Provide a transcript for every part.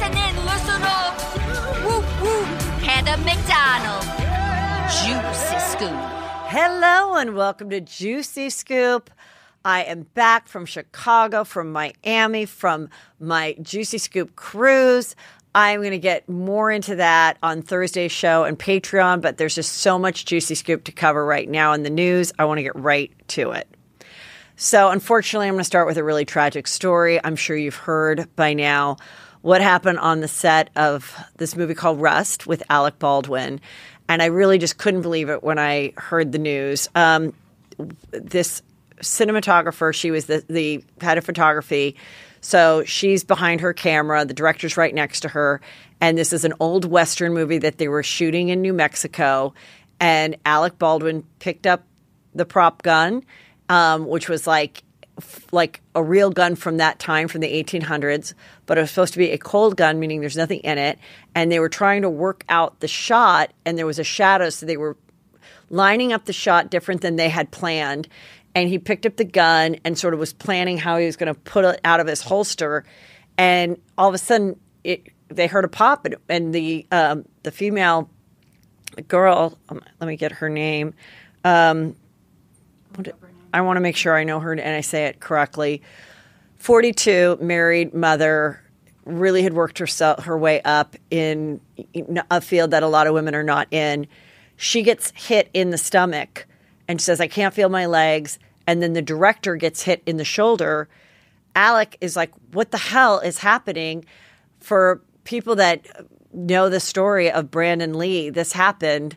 Listen in, listen up. Whoop, whoop. Heather McDonald. Juicy Scoop. Hello and welcome to Juicy Scoop. I am back from Chicago, from Miami, from my Juicy Scoop cruise. I'm going to get more into that on Thursday's show and Patreon, but there's just so much Juicy Scoop to cover right now in the news. I want to get right to it. So unfortunately, I'm going to start with a really tragic story. I'm sure you've heard by now what happened on the set of this movie called Rust with Alec Baldwin. And I really just couldn't believe it when I heard the news. This cinematographer, she was the head of photography. So she's behind her camera. The director's right next to her. And this is an old Western movie that they were shooting in New Mexico. And Alec Baldwin picked up the prop gun, which was like a real gun from that time, from the 1800s. But it was supposed to be a cold gun, meaning there's nothing in it. And they were trying to work out the shot, and there was a shadow. So they were lining up the shot different than they had planned. And he picked up the gun and sort of was planning how he was going to put it out of his holster. And all of a sudden, they heard a pop, and the female girl, let me get her name. I want to make sure I know her and I say it correctly. 42, married mother, really had worked her way up in a field that a lot of women are not in. She gets hit in the stomach and says, I can't feel my legs. And then the director gets hit in the shoulder. Alec is like, what the hell is happening? For people that know the story of Brandon Lee, this happened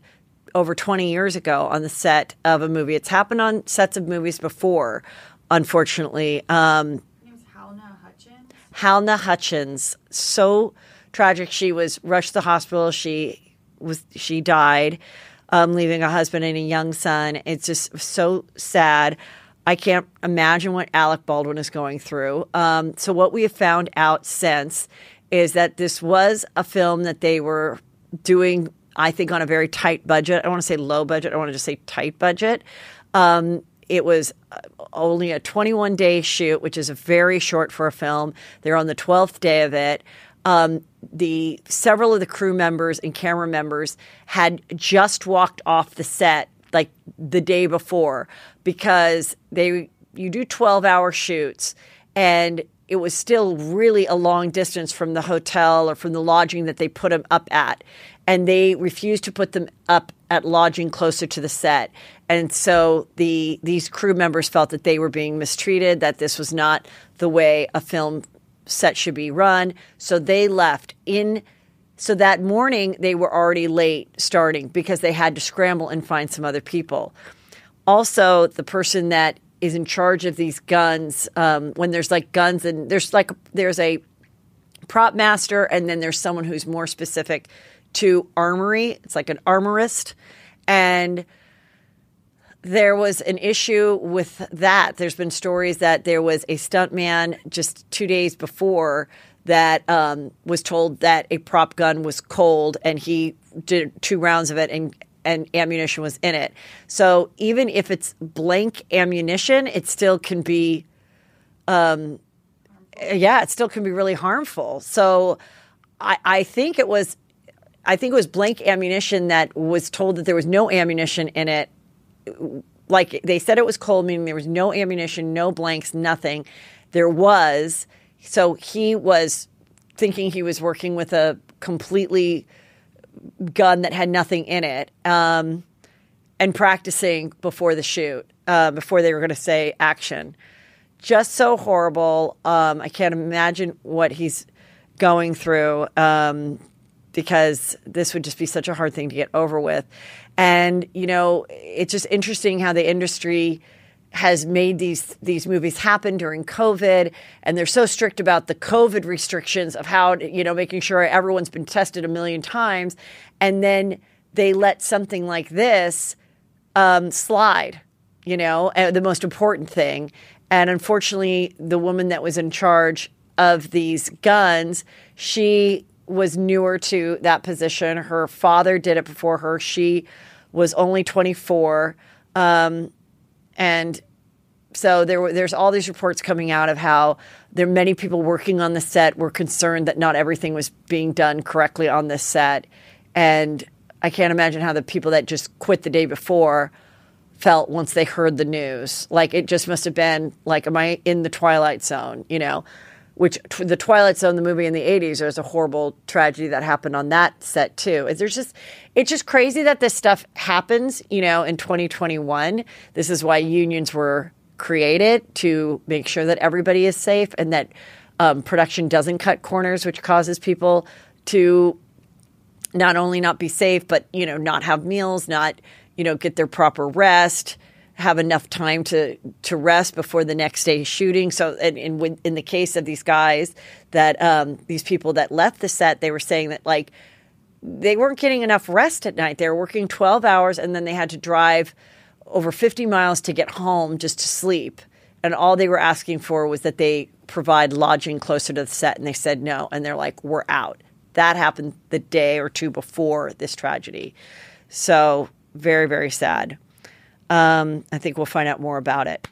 over 20 years ago on the set of a movie. It's happened on sets of movies before, unfortunately. Her name is Halna Hutchins. Halna Hutchins. So tragic. She was rushed to the hospital. She died, leaving a husband and a young son. It's just so sad. I can't imagine what Alec Baldwin is going through. So what we have found out since is that this was a film that they were doing, I think, on a very tight budget. I don't want to say low budget. I want to just say tight budget. It was only a 21-day shoot, which is very short for a film. They're on the 12th day of it. Several of the crew members and camera members had just walked off the set like the day before, because you do 12-hour shoots, and it was still really a long distance from the hotel or from the lodging that they put them up at. And they refused to put them up at lodging closer to the set. And so these crew members felt that they were being mistreated, that this was not the way a film set should be run. So they left. So that morning, they were already late starting because they had to scramble and find some other people. Also, the person that is in charge of these guns, when there's like guns, and there's a prop master, and then there's someone who's more specific to armory. It's like an armorist. And there was an issue with that. There's been stories that there was a stuntman just 2 days before that was told that a prop gun was cold, and he did 2 rounds of it, and ammunition was in it. So even if it's blank ammunition, it still can be, it still can be really harmful. So I think it was blank ammunition that was told that there was no ammunition in it. Like they said, it was cold, meaning there was no ammunition, no blanks, nothing. There was. So he was thinking he was working with a completely gun that had nothing in it, and practicing before the shoot, before they were going to say action. Just so horrible. I can't imagine what he's going through, because this would just be such a hard thing to get over with. And, it's just interesting how the industry has made these movies happen during COVID, and they're so strict about the COVID restrictions of how, making sure everyone's been tested a million times, and then they let something like this slide, the most important thing. And unfortunately, the woman that was in charge of these guns, she was newer to that position. Her father did it before her. She was only 24. And So there's all these reports coming out of how there are many people working on the set were concerned that not everything was being done correctly on this set. And I can't imagine how the people that just quit the day before felt once they heard the news. Like, it just must have been like, am I in the Twilight Zone, you know? Which the Twilight Zone, the movie in the 80s, there's a horrible tragedy that happened on that set too. It's just crazy that this stuff happens, you know, in 2021. This is why unions were created, to make sure that everybody is safe and that production doesn't cut corners, which causes people to not only not be safe, but, you know, not have meals, not, you know, get their proper rest, have enough time to rest before the next day's shooting. So in the case of these guys that these people that left the set, they were saying that, like, they weren't getting enough rest at night. They were working 12 hours and then they had to drive over 50 miles to get home just to sleep. And all they were asking for was that they provide lodging closer to the set. And they said no. And they're like, we're out. That happened the day or two before this tragedy. So very, very sad. I think we'll find out more about it.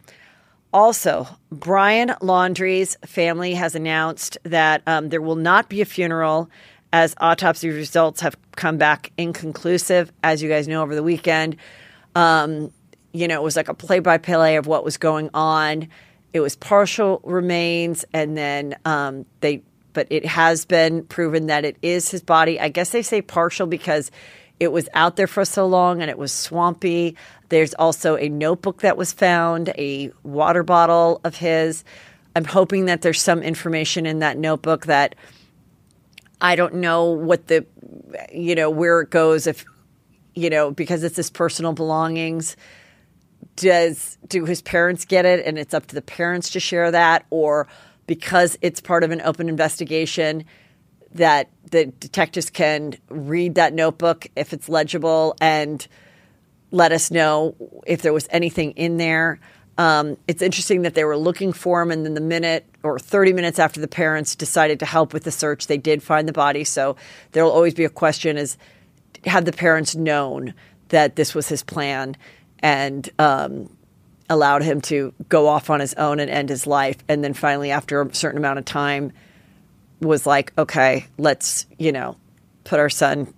Also, Brian Laundrie's family has announced that there will not be a funeral as autopsy results have come back inconclusive. As you guys know, over the weekend, you know, it was like a play-by-play of what was going on. It was partial remains, and then but it has been proven that it is his body. I guess they say partial because it was out there for so long and it was swampy. There's also a notebook that was found, a water bottle of his. I'm hoping that there's some information in that notebook that I don't know what the, you know, where it goes, if, you know, because it's his personal belongings. Do his parents get it and it's up to the parents to share that, or because it's part of an open investigation that the detectives can read that notebook if it's legible and let us know if there was anything in there. It's interesting that they were looking for him, and then the minute or 30 minutes after the parents decided to help with the search, they did find the body. So there'll always be a question: is had the parents known that this was his plan and allowed him to go off on his own and end his life, and then finally, after a certain amount of time, was like, okay, let's, you know, put our son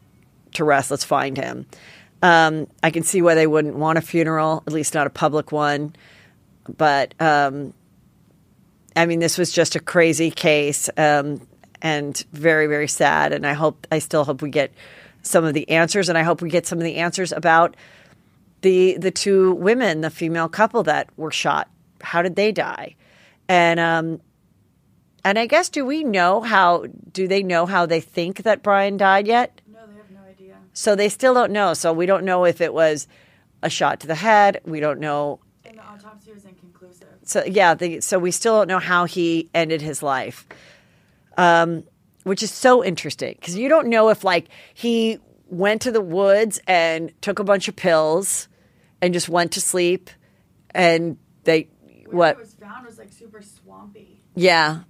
to rest. Let's find him. I can see why they wouldn't want a funeral, at least not a public one. But, I mean, this was just a crazy case and very, very sad. And I still hope we get some of the answers. And I hope we get some of the answers about the two women, the female couple that were shot. How did they die? And I guess, do they know how they think that Brian died yet? No, they have no idea. So they still don't know. So we don't know if it was a shot to the head. We don't know. And the autopsy was inconclusive. So yeah, so we still don't know how he ended his life, which is so interesting because you don't know if, like, he went to the woods and took a bunch of pills and just went to sleep, and where it was found was like super swampy. Yeah.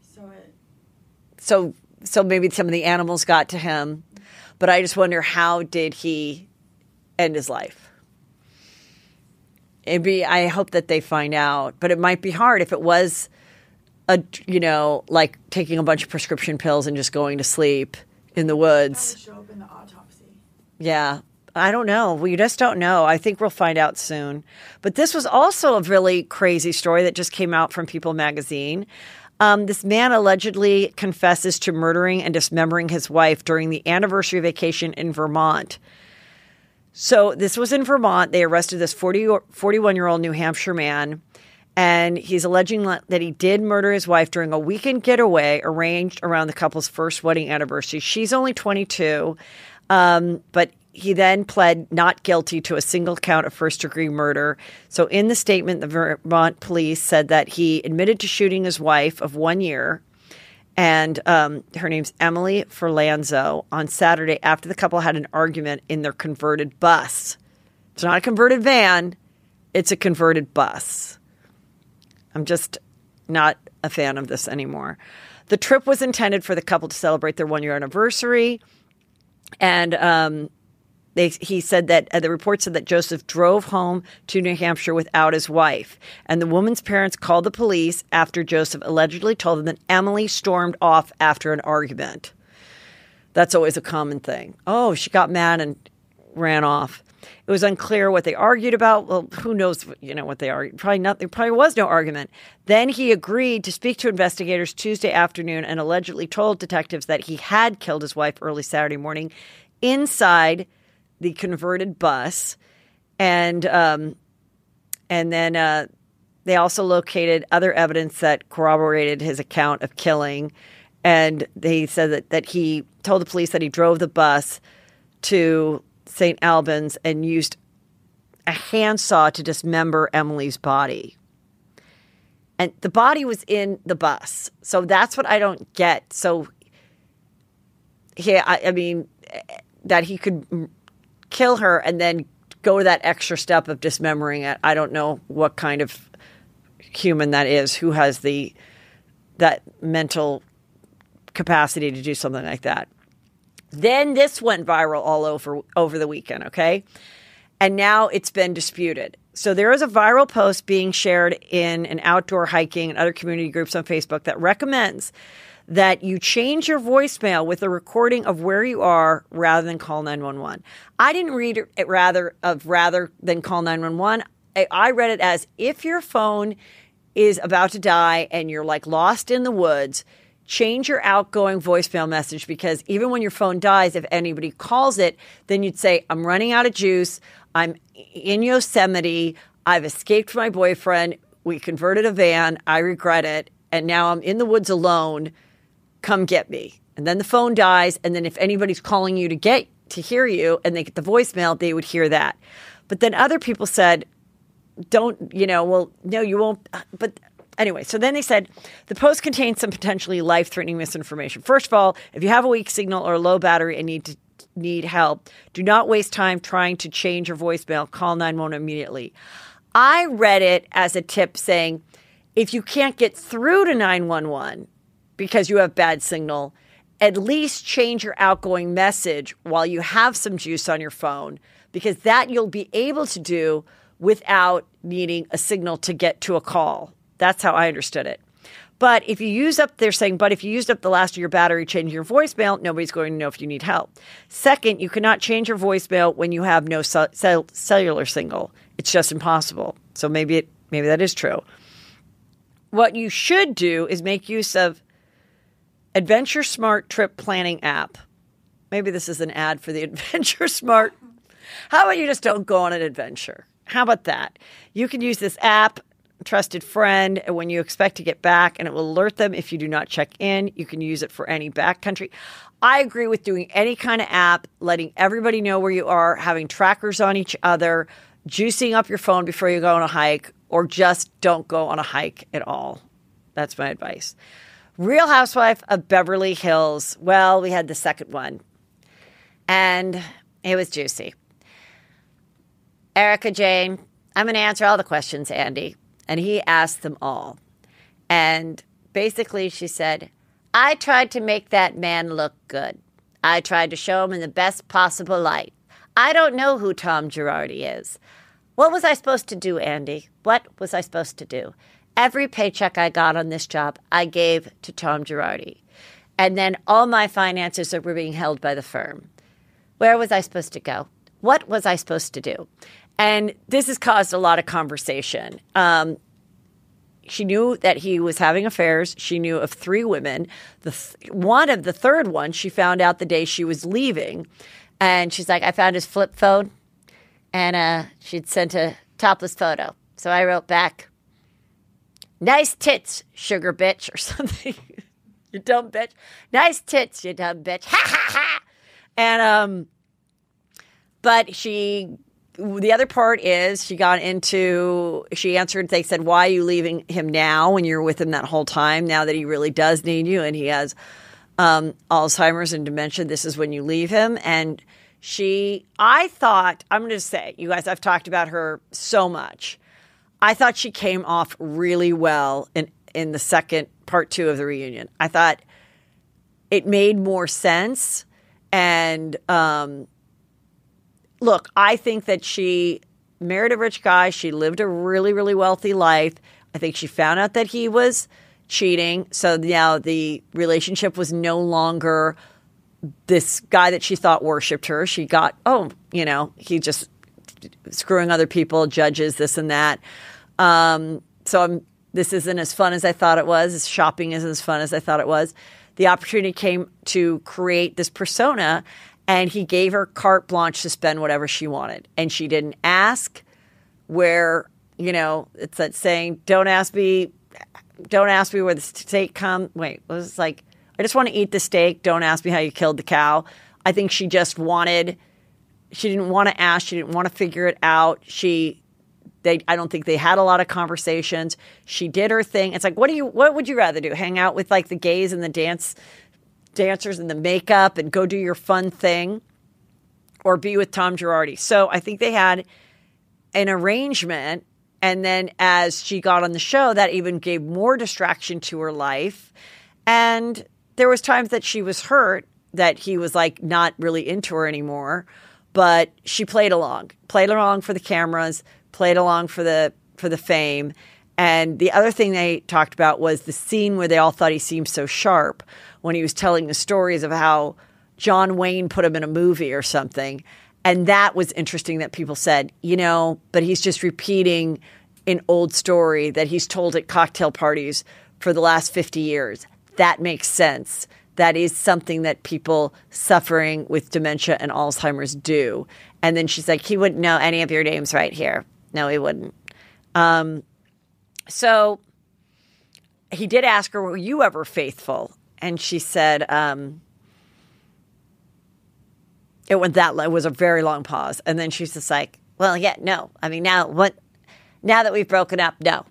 So maybe some of the animals got to him, but I just wonder, how did he end his life? I hope that they find out, but it might be hard if it was like taking a bunch of prescription pills and just going to sleep in the woods. That would show up in the autopsy. Yeah. I don't know. We just don't know. I think we'll find out soon. But this was also a really crazy story that just came out from People magazine. This man allegedly confesses to murdering and dismembering his wife during the anniversary vacation in Vermont. So this was in Vermont. They arrested this 41-year-old New Hampshire man, and he's alleging that he did murder his wife during a weekend getaway arranged around the couple's first wedding anniversary. She's only 22, but he then pled not guilty to a single count of first-degree murder. So in the statement, the Vermont police said that he admitted to shooting his wife of 1 year, and her name's Emily Ferlanzo, on Saturday after the couple had an argument in their converted bus. It's not a converted van. It's a converted bus. I'm just not a fan of this anymore. The trip was intended for the couple to celebrate their 1 year anniversary, and He said that the report said that Joseph drove home to New Hampshire without his wife. And the woman's parents called the police after Joseph allegedly told them that Emily stormed off after an argument. That's always a common thing. Oh, she got mad and ran off. It was unclear what they argued about. Well, who knows, what they argued. Probably not. There probably was no argument. Then he agreed to speak to investigators Tuesday afternoon and allegedly told detectives that he had killed his wife early Saturday morning inside the converted bus. And then they also located other evidence that corroborated his account of killing. And they said that he told the police that he drove the bus to St. Albans and used a handsaw to dismember Emily's body. And the body was in the bus. So that's what I don't get. So, I mean, that he could kill her and then go to that extra step of dismembering it. I don't know what kind of human that is, who has that mental capacity to do something like that. Then this went viral all over the weekend, okay? And now it's been disputed. So there is a viral post being shared in an outdoor hiking and other community groups on Facebook that recommends that you change your voicemail with a recording of where you are rather than call 911. I didn't read it rather than call 911. I read it as, if your phone is about to die and you're like lost in the woods, change your outgoing voicemail message, because even when your phone dies, if anybody calls it, then you'd say, I'm running out of juice. I'm in Yosemite. I've escaped from my boyfriend. We converted a van. I regret it. And now I'm in the woods alone. Come get me. And then the phone dies. And then if anybody's calling you to hear you and they get the voicemail, they would hear that. But then other people said, well, no, you won't. But anyway, so then they said the post contains some potentially life-threatening misinformation. First of all, if you have a weak signal or a low battery and need help, do not waste time trying to change your voicemail. Call 911 immediately. I read it as a tip saying, if you can't get through to 911 because you have bad signal, at least change your outgoing message while you have some juice on your phone, because that you'll be able to do without needing a signal to get to a call. That's how I understood it. But if you use up the last of your battery changing your voicemail, nobody's going to know if you need help. Second, you cannot change your voicemail when you have no cellular signal. It's just impossible. So maybe that is true. What you should do is make use of Adventure Smart trip planning app. Maybe this is an ad for the Adventure Smart. How about you just don't go on an adventure? How about that? You can use this app, trusted friend, when you expect to get back, and it will alert them if you do not check in. You can use it for any backcountry. I agree with doing any kind of app, letting everybody know where you are, having trackers on each other, juicing up your phone before you go on a hike, or just don't go on a hike at all. That's my advice. Real Housewife of Beverly Hills. Well, we had the second one, and it was juicy. Erika Jayne, I'm going to answer all the questions, Andy. And he asked them all. And basically she said, I tried to make that man look good. I tried to show him in the best possible light. I don't know who Tom Girardi is. What was I supposed to do, Andy? What was I supposed to do? Every paycheck I got on this job, I gave to Tom Girardi. And then all my finances were being held by the firm. Where was I supposed to go? What was I supposed to do? And this has caused a lot of conversation. She knew that he was having affairs. She knew of 3 women. The third one, she found out the day she was leaving. And she's like, I found his flip phone. And she'd sent a topless photo. So I wrote back, nice tits, sugar bitch, or something. You dumb bitch. Nice tits, you dumb bitch. Ha, ha, ha. And, but the other part is she answered, they said, why are you leaving him now when you're with him that whole time, now that he really does need you and he has Alzheimer's and dementia? This is when you leave him. And I'm going to say, you guys, I've talked about her so much. I thought she came off really well in the second part 2 of the reunion. I thought it made more sense. And look, I think that she married a rich guy. She lived a really, really wealthy life. I think she found out that he was cheating. So now the relationship was no longer this guy that she thought worshipped her. She got, he just screwing other people, judges, this and that. This isn't as fun as I thought it was. This shopping isn't as fun as I thought it was. The opportunity came to create this persona, and he gave her carte blanche to spend whatever she wanted. And she didn't ask where, it's that saying, don't ask me where the steak comes. Wait, it was like, I just want to eat the steak. Don't ask me how you killed the cow. I think she just she didn't want to ask. She didn't want to figure it out. I don't think they had a lot of conversations. She did her thing. It's like, what would you rather do? Hang out with like the gays and the dancers and the makeup and go do your fun thing, or be with Tom Girardi? So I think they had an arrangement. And then as she got on the show, that even gave more distraction to her life. And there was times that she was hurt that he was like not really into her anymore, but she played along for the cameras, played along for the fame. And the other thing they talked about was the scene where they all thought he seemed so sharp when he was telling the stories of how John Wayne put him in a movie or something. And that was interesting that people said, but he's just repeating an old story that he's told at cocktail parties for the last 50 years. That makes sense. That is something that people suffering with dementia and Alzheimer's do. And then she's like, he wouldn't know any of your names right here. No, he wouldn't. So he did ask her, were you ever faithful? And she said, it was a very long pause. And then she's just like, well, yeah, no. I mean, now that we've broken up, no,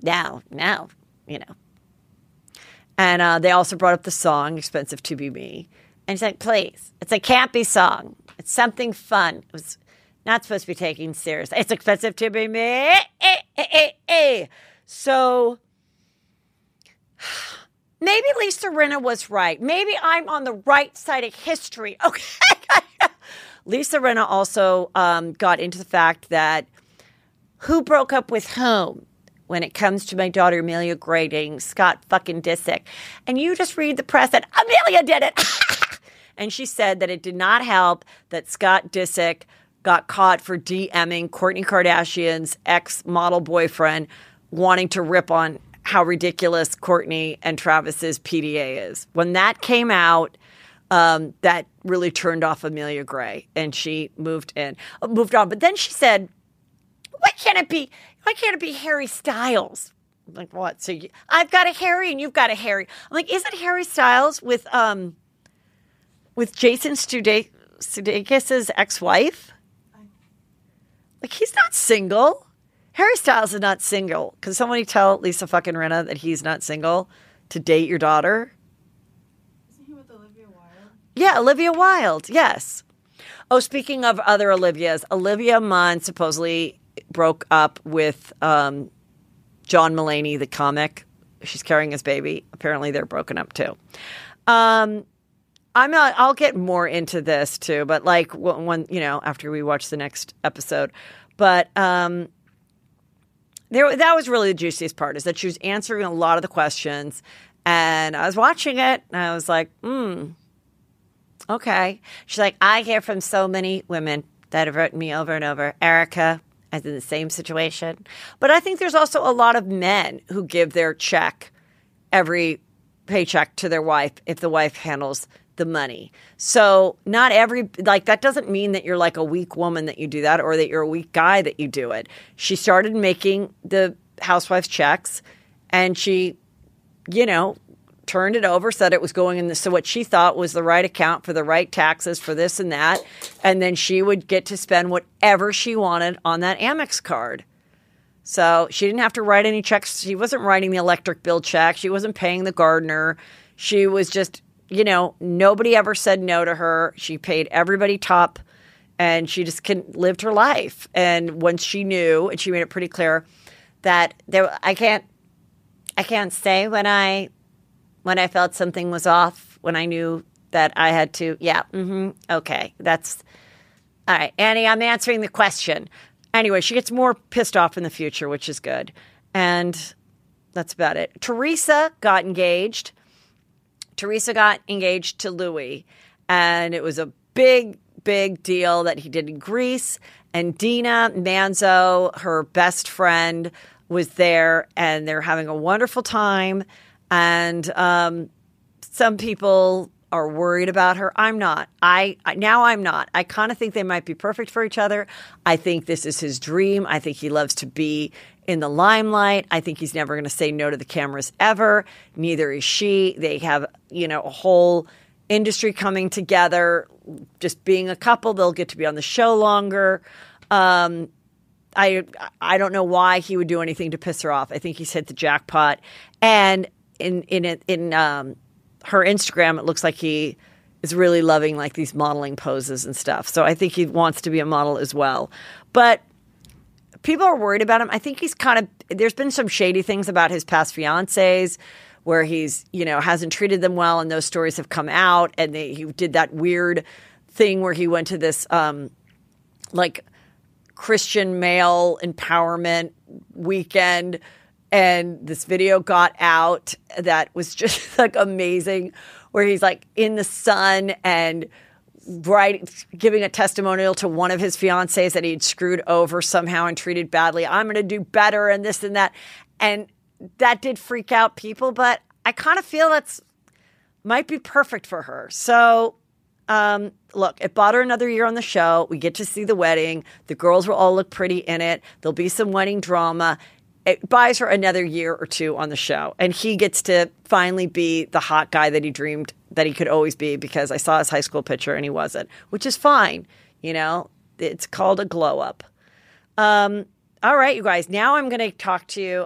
now. And they also brought up the song, Expensive to Be Me. And she's like, please, it's a campy song. It's something fun. It was not supposed to be taken seriously. It's expensive to be me. So maybe Lisa Rinna was right. Maybe I'm on the right side of history. Okay. Lisa Rinna also got into the fact that who broke up with whom when it comes to my daughter Amelia grading Scott fucking Disick. And you just read the press that Amelia did it. And she said that it did not help that Scott Disick got caught for DMing Kourtney Kardashian's ex-model boyfriend, wanting to rip on how ridiculous Kourtney and Travis's PDA is. When that came out, that really turned off Amelia Gray, and she moved on. But then she said, why can't it be Harry Styles? I'm like, what? So I've got a Harry and you've got a Harry. I'm like, is it Harry Styles with Jason Sudeikis' ex-wife? Like, he's not single. Harry Styles is not single. Can somebody tell Lisa fucking Rinna that he's not single to date your daughter? Isn't he with Olivia Wilde? Yeah, Olivia Wilde. Yes. Oh, speaking of other Olivias, Olivia Munn supposedly broke up with John Mulaney, the comic. She's carrying his baby. Apparently, they're broken up too. I'll get more into this too, but like when after we watch the next episode. But that was really the juiciest part, is that she was answering a lot of the questions, and I was watching it and I was like, okay. She's like, I hear from so many women that have written me over and over. Erika, I was in the same situation. But I think there's also a lot of men who give their check, every paycheck, to their wife if the wife handles the money. So not that doesn't mean that you're like a weak woman that you do that, or that you're a weak guy that you do it. She started making the housewives checks, and she, turned it over, said it was going in so what she thought was the right account for the right taxes for this and that. And then she would get to spend whatever she wanted on that Amex card. So she didn't have to write any checks. She wasn't writing the electric bill check. She wasn't paying the gardener. She was just, nobody ever said no to her. She paid everybody top, and she just lived her life. And once she knew, and she made it pretty clear that I can't say when I felt something was off, when I knew that I had to, okay, that's All right, Annie, I'm answering the question. Anyway, she gets more pissed off in the future, which is good. And that's about it. Teresa got engaged. Teresa got engaged to Louis. And it was a big, big deal that he did in Greece. And Dina Manzo, her best friend, was there. And they're having a wonderful time. And some people are worried about her. I'm not. Now I'm not. I kind of think they might be perfect for each other. I think this is his dream. I think he loves to be in the limelight. I think he's never going to say no to the cameras ever. Neither is she. They have, a whole industry coming together, just being a couple. They'll get to be on the show longer. I don't know why he would do anything to piss her off. I think he's hit the jackpot. And in her Instagram, it looks like he is really loving like these modeling poses and stuff. So I think he wants to be a model as well. But people are worried about him. I think he's there's been some shady things about his past fiancés where he's, hasn't treated them well, and those stories have come out. And he did that weird thing where he went to this like Christian male empowerment weekend, and this video got out that was just like amazing, where he's like in the sun and giving a testimonial to one of his fiancés that he'd screwed over somehow and treated badly. I'm going to do better and this and that. And that did freak out people, but I kind of feel that's might be perfect for her. So look, it bought her another year on the show. We get to see the wedding. The girls will all look pretty in it. There'll be some wedding drama. It buys her another year or two on the show. And he gets to finally be the hot guy that he dreamed that he could always be, because I saw his high school picture and he wasn't, which is fine. It's called a glow up. All right, you guys, now I'm going to talk to you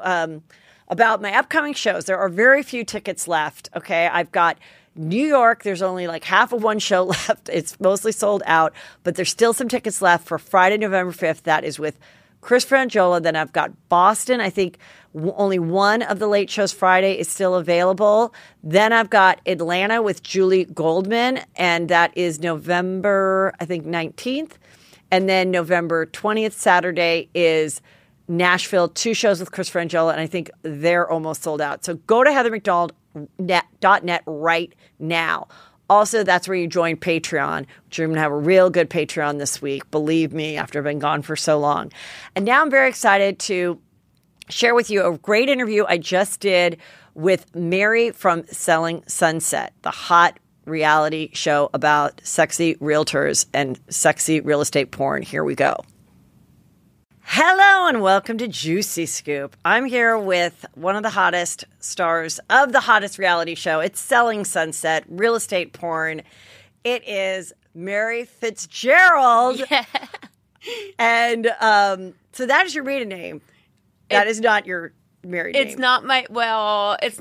about my upcoming shows. There are very few tickets left. Okay. I've got New York. There's only like half of one show left. It's mostly sold out, but there's still some tickets left for Friday, November 5th. That is with Chris Frangiola. Then I've got Boston. I think only one of the late shows Friday is still available. Then I've got Atlanta with Julie Goldman, and that is November, I think, 19th. And then November 20th, Saturday, is Nashville, 2 shows with Chris Frangiola, and I think they're almost sold out. So go to heathermcdonald.net right now. Also, that's where you join Patreon, which you're going to have a real good Patreon this week. Believe me, after I've been gone for so long. And now I'm very excited to share with you a great interview I just did with Mary from Selling Sunset, the hot reality show about sexy realtors and sexy real estate porn. Here we go. Hello and welcome to Juicy Scoop. I'm here with one of the hottest stars of the hottest reality show. It's Selling Sunset, real estate porn. It is Mary Fitzgerald. Yeah. And so that is your maiden name. That is not your married name. It's not my husband's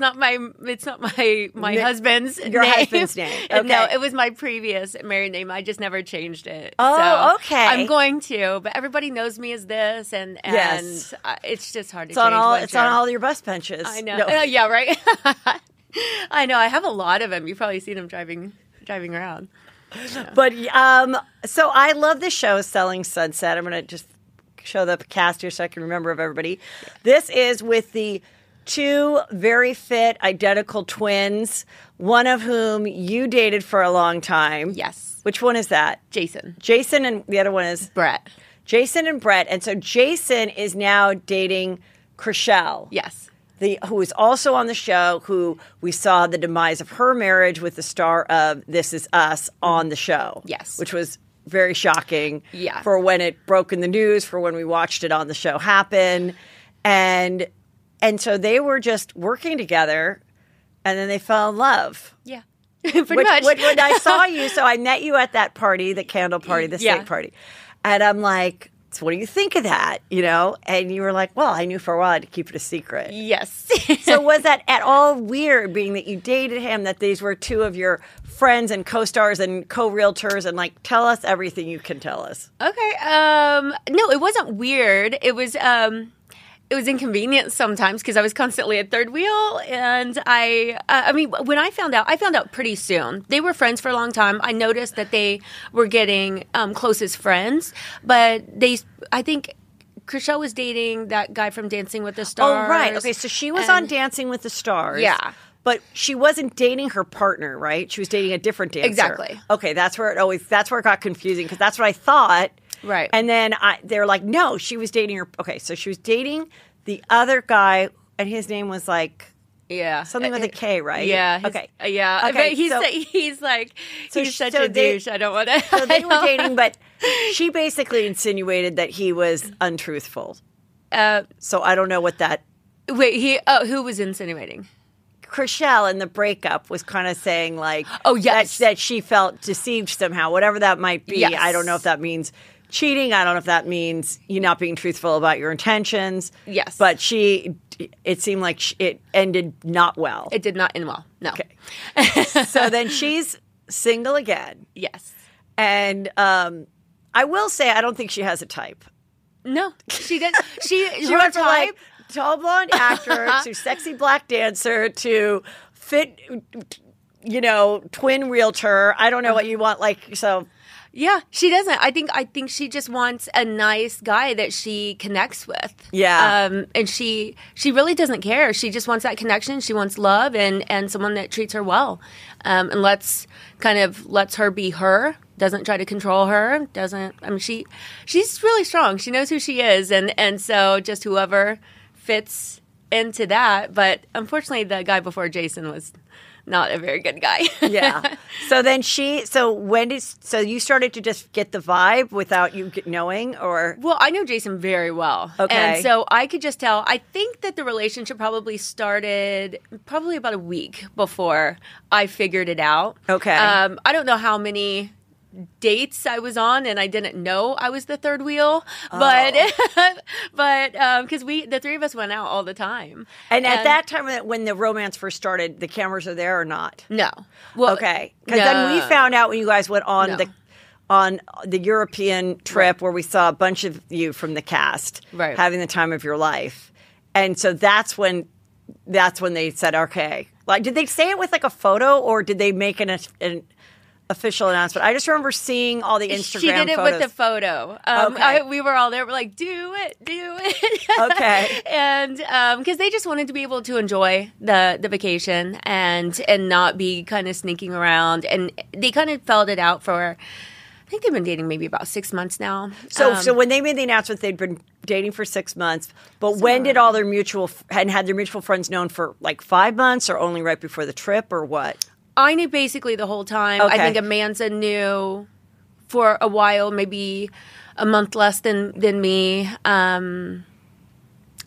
name. Your husband's name. Okay. No, it was my previous married name. I just never changed it. Oh, so okay. I'm going to, but everybody knows me as this, and yes. It's just hard to It's change. It's on all your bus benches. I know. No. Yeah, right. I know. I have a lot of them. You've probably seen them driving around. Yeah. But so I love the show Selling Sunset. I'm going to just show the cast here so I can remember of everybody. Yeah. This is with the 2 very fit, identical twins, one of whom you dated for a long time. Yes. Which one is that? Jason. Jason, and the other one is? Brett. Jason and Brett. And so Jason is now dating Chrishell. Yes. Who is also on the show, who we saw the demise of her marriage with the star of This Is Us on the show. Yes. Which was very shocking. Yeah. For when it broke in the news, for when we watched it on the show happen. And so they were just working together, and then they fell in love. Yeah. Pretty much. When I saw you, so I met you at that party, the candle party, the steak party. And I'm like, so what do you think of that? And you were like, well, I knew for a while I had to keep it a secret. Yes. So was that at all weird, being that you dated him, that these were 2 of your friends and co-stars and co-realtors, and like, tell us everything you can tell us. Okay. No, it wasn't weird. It was it was inconvenient sometimes because I was constantly at third wheel. And I mean, when I found out pretty soon. They were friends for a long time. I noticed that they were getting close as friends, but I think Chrishell was dating that guy from Dancing with the Stars. Oh, right. Okay, so she was on Dancing with the Stars. Yeah. But she wasn't dating her partner, right? She was dating a different dancer. Exactly. Okay, that's where it got confusing because that's what I thought. Right. And then they're like, no, she was dating her. Okay, so she was dating the other guy, and his name was like something with a K, right? Yeah. Okay. Yeah. Okay, But he's such a douche. I don't want to. So they were dating, but she basically insinuated that he was untruthful. So I don't know what that. Wait, who was insinuating? Chrishell in the breakup was kind of saying like, oh yes, that she felt deceived somehow, whatever that might be. Yes. I don't know if that means cheating. I don't know if that means you not being truthful about your intentions. Yes, but it seemed like it ended not well. It did not end well. No. Okay. So then she's single again. Yes, and I will say I don't think she has a type. No, she did. She went from like tall blonde actor to sexy black dancer to fit, twin realtor. I don't know what you want. So. Yeah, she doesn't. I think she just wants a nice guy that she connects with. Yeah. And she really doesn't care. She just wants that connection. She wants love and someone that treats her well. And lets her be her. Doesn't try to control her. She's really strong. She knows who she is. And so just whoever fits into that. But unfortunately, the guy before Jason was not a very good guy. Yeah. So then so you started to just get the vibe without you knowing, or? Well, I know Jason very well. Okay. And so I could just tell. I think that the relationship probably started about a week before I figured it out. Okay. I don't know how many dates I was on, and I didn't know I was the third wheel, but because the three of us went out all the time. And at that time when the romance first started, the cameras are there or not? No. Well, okay, because then we found out when you guys went on the European trip where we saw a bunch of you from the cast having the time of your life, and so that's when they said, okay, like, did they say it with like a photo, or did they make an official announcement? I just remember seeing all the Instagram She did it photos. with the photo. Okay. We were all there. We're like, do it. Okay. And because they just wanted to be able to enjoy the vacation and not be kind of sneaking around. And they kind of felt it out for, I think they've been dating maybe about 6 months now. So when they made the announcement, they'd been dating for 6 months. But when did all their mutual friends known for like 5 months, or only right before the trip, or what? I knew basically the whole time. Okay. I think Amanda knew for a while, maybe a month less than me.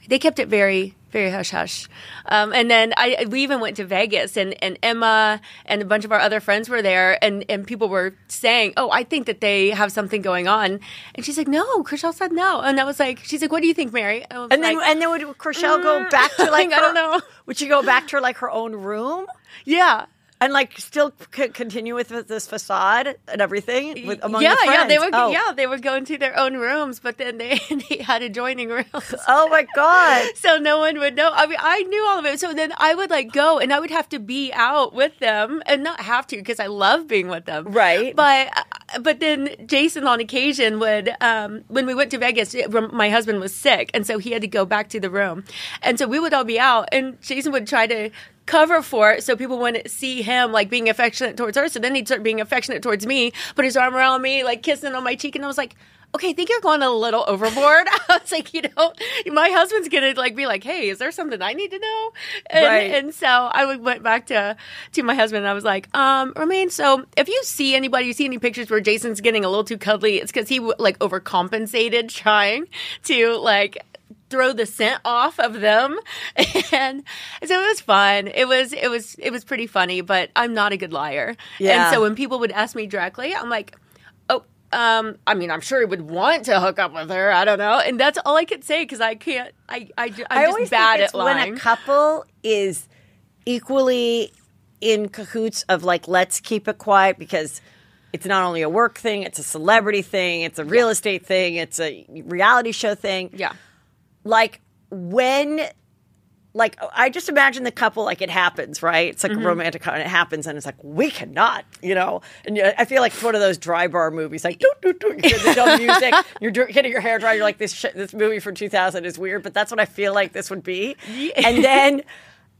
They kept it very, very hush-hush. And then we even went to Vegas, and Emma and a bunch of our other friends were there, and people were saying, oh, I think that they have something going on. And she's like, no, Chrishell said no. And I was like, she's like, what do you think, Mary? And then would Chrishell go back to like I don't know. Would she go back to like her own room? Yeah. And like still continue with this facade and everything among the friends? Yeah, they would go into their own rooms, but then they had adjoining rooms. Oh my God. So no one would know. I mean, I knew all of it. So then I would like go, and I would have to be out with them, and not have to because I love being with them. Right. But then Jason on occasion would, when we went to Vegas, my husband was sick, and so he had to go back to the room. And so we would all be out, and Jason would try to cover for it so people wouldn't see him like being affectionate towards her. So then he'd start being affectionate towards me, put his arm around me, like kissing on my cheek, and I was like, okay, I think you're going a little overboard. I was like, my husband's gonna like be like, hey, is there something I need to know? And so I went back to my husband, and I was like, Romaine, so if you see any pictures where Jason's getting a little too cuddly, it's because he like overcompensated trying to like throw the scent off of them. And so it was fun. It was pretty funny, but I'm not a good liar. Yeah. And so when people would ask me directly, I'm like, I mean, I'm sure he would want to hook up with her. I don't know. And that's all I could say because I can't, I'm just bad at lying. When a couple is equally in cahoots of like, let's keep it quiet because it's not only a work thing, it's a celebrity thing, it's a real estate thing, it's a reality show thing. Yeah. Like, when, like, I just imagine the couple, like, it happens, right? It's like a romantic, and it happens, and it's like, we cannot, you know? And I feel like it's one of those dry bar movies, like, doot, doot, doot, you hear the dumb music, you're getting your hair dry, you're like, this movie from 2000 is weird, but that's what I feel like this would be. Yeah.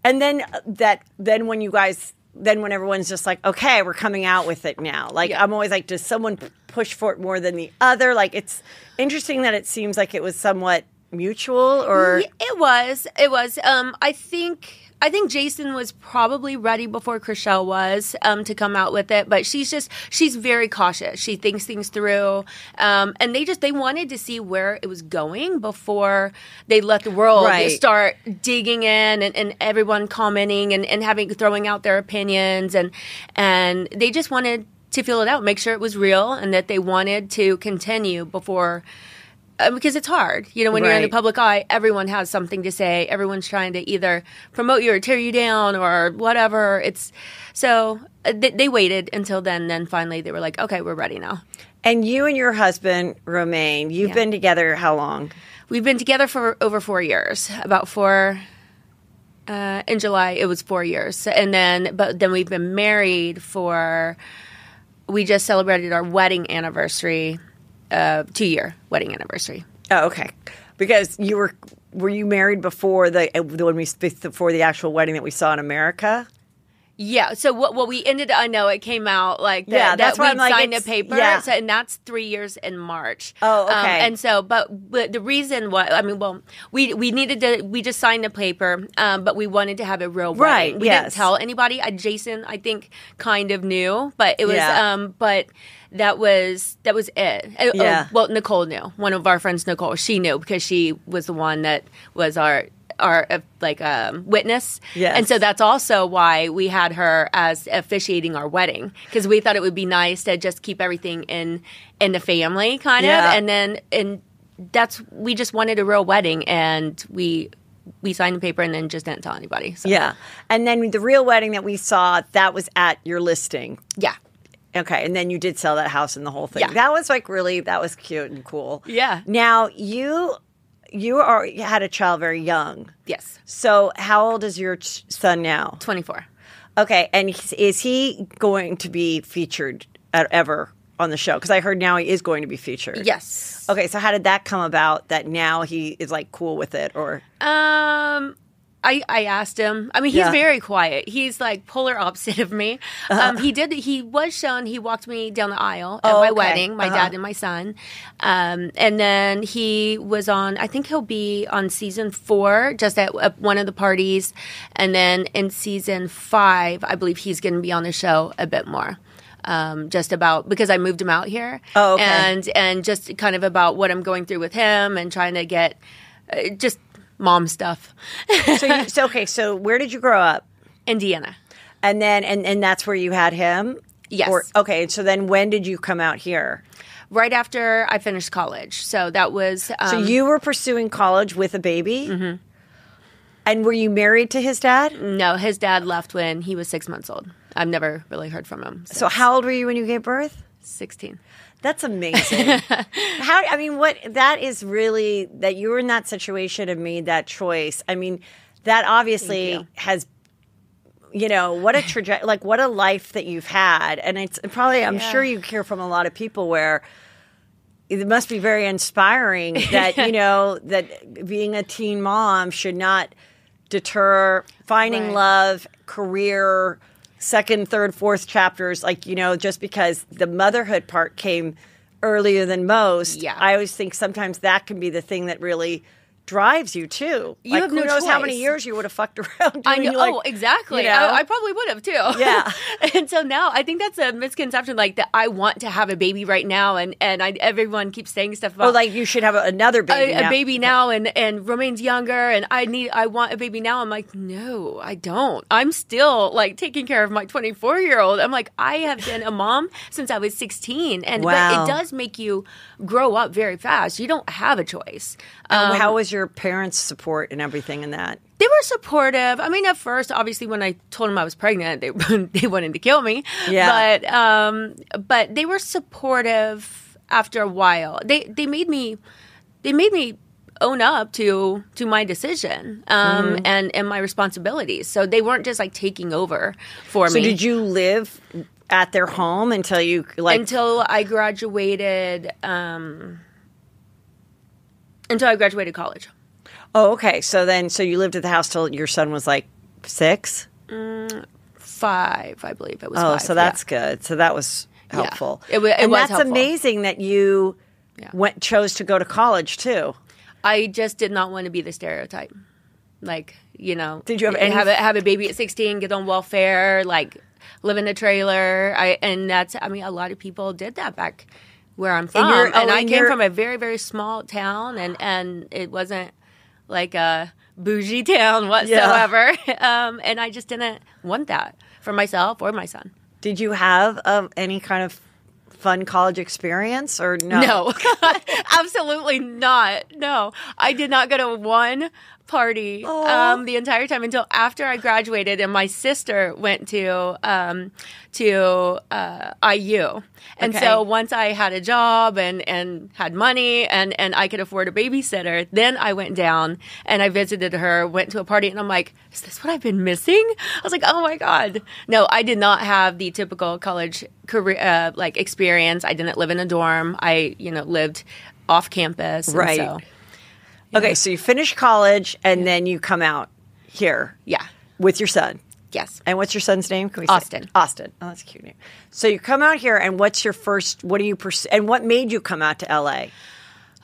And then when you guys, then when everyone's just like, okay, we're coming out with it now. Like, I'm always like, does someone push for it more than the other? Like, it's interesting that it seems like it was somewhat mutual, or it was. I think Jason was probably ready before Chrishell was to come out with it, but she's very cautious. She thinks things through, and they wanted to see where it was going before they let the world start digging in and everyone commenting and throwing out their opinions, and they just wanted to feel it out, make sure it was real, and that they wanted to continue before. Because it's hard. You know, when you're in the public eye, everyone has something to say. Everyone's trying to either promote you or tear you down or whatever. So they waited until then. Then finally they were like, okay, we're ready now. And you and your husband, Romain, you've been together how long? We've been together for over 4 years. About 4... in July, it was 4 years. But then we've been married we just celebrated our wedding anniversary. 2-year wedding anniversary. Oh, okay. Because were you married before the actual wedding that we saw in America? Yeah. So what we ended, I know it came out like that. Yeah, that's why I'm like, signed a paper. Yeah. So, and that's 3 years in March. Oh, okay. And so, but the reason we just signed a paper, but we wanted to have a real wedding. Right. We didn't tell anybody. Jason, I think, kind of knew, but it was, but. That was it. Yeah. Well, Nicole knew. One of our friends, Nicole, she knew because she was the one that was our witness. Yes. And so that's also why we had her as officiating our wedding, because we thought it would be nice to just keep everything in the family kind of. And we just wanted a real wedding, and we signed the paper and then just didn't tell anybody. So. Yeah. And then the real wedding that we saw, that was at your listing. Yeah. Okay, and then you did sell that house and the whole thing. Yeah. That was that was cute and cool. Yeah. Now, you had a child very young. Yes. So how old is your son now? 24. Okay, and is he going to be featured ever on the show? Because I heard now he is going to be featured. Yes. Okay, so how did that come about that now he is like cool with it, or? I asked him. I mean, he's very quiet. He's like polar opposite of me. He was shown, he walked me down the aisle at my wedding, my dad and my son. And then he was on, I think he'll be on season 4, just at one of the parties. And then in season 5, I believe he's going to be on the show a bit more. Just about, because I moved him out here. Oh, okay. And just kind of about what I'm going through with him and trying to get just mom stuff. So where did you grow up? Indiana. And then, and that's where you had him? Yes. Okay, so then when did you come out here? Right after I finished college. So that was... so you were pursuing college with a baby? Mm-hmm. And were you married to his dad? No, his dad left when he was 6 months old. I've never really heard from him since. So how old were you when you gave birth? 16. That's amazing. That is really, that you were in that situation and made that choice. I mean, that obviously has, what a trajectory, like what a life that you've had. And it's probably, I'm sure you hear from a lot of people where it must be very inspiring that, that being a teen mom should not deter finding love, career, second, third, fourth chapters, just because the motherhood part came earlier than most. Yeah. I always think sometimes that can be the thing that really drives you too. You have who no knows how choice. many years you would have fucked around. I know. Exactly. I probably would have too. Yeah. And so now I think that's a misconception, like that I want to have a baby right now, and everyone keeps saying stuff about like you should have another baby now. A baby now, and Romain's younger, and I want a baby now. I'm like, no, I don't. I'm still like taking care of my 24-year-old. I'm like, I have been a mom since I was 16, and but it does make you grow up very fast. You don't have a choice. How was your parents' support and everything in that? They were supportive. I mean, at first, obviously, when I told them I was pregnant, they wanted to kill me. Yeah. But they were supportive after a while. They made me own up to my decision and my responsibilities. So they weren't just like taking over for me. So did you live at their home until you until I graduated college. Oh, okay. So you lived at the house till your son was like 6? 5, I believe it was. Oh, 5, so that's good. So that was helpful. It was that's helpful. Amazing that you chose to go to college too. I just did not want to be the stereotype. Like, did you have a baby at 16, get on welfare, like live in a trailer? A lot of people did that back where I'm from, and I came from a very, very small town, and it wasn't like a bougie town whatsoever. And I just didn't want that for myself or my son. Did you have any kind of fun college experience or no? No, absolutely not. No, I did not go to one party the entire time until after I graduated, and my sister went to IU. And so once I had a job and had money and I could afford a babysitter, then I went down and I visited her, went to a party, and I'm like, is this what I've been missing? I was like, oh my God. No, I did not have the typical college career experience. I didn't live in a dorm. I lived off campus. Right. And so, okay, so you finish college and then you come out here. Yeah. With your son. Yes. And what's your son's name? Can we Austin. Say? Austin. Oh, that's a cute name. So you come out here, and what's your first? What do you pursue? And what made you come out to LA?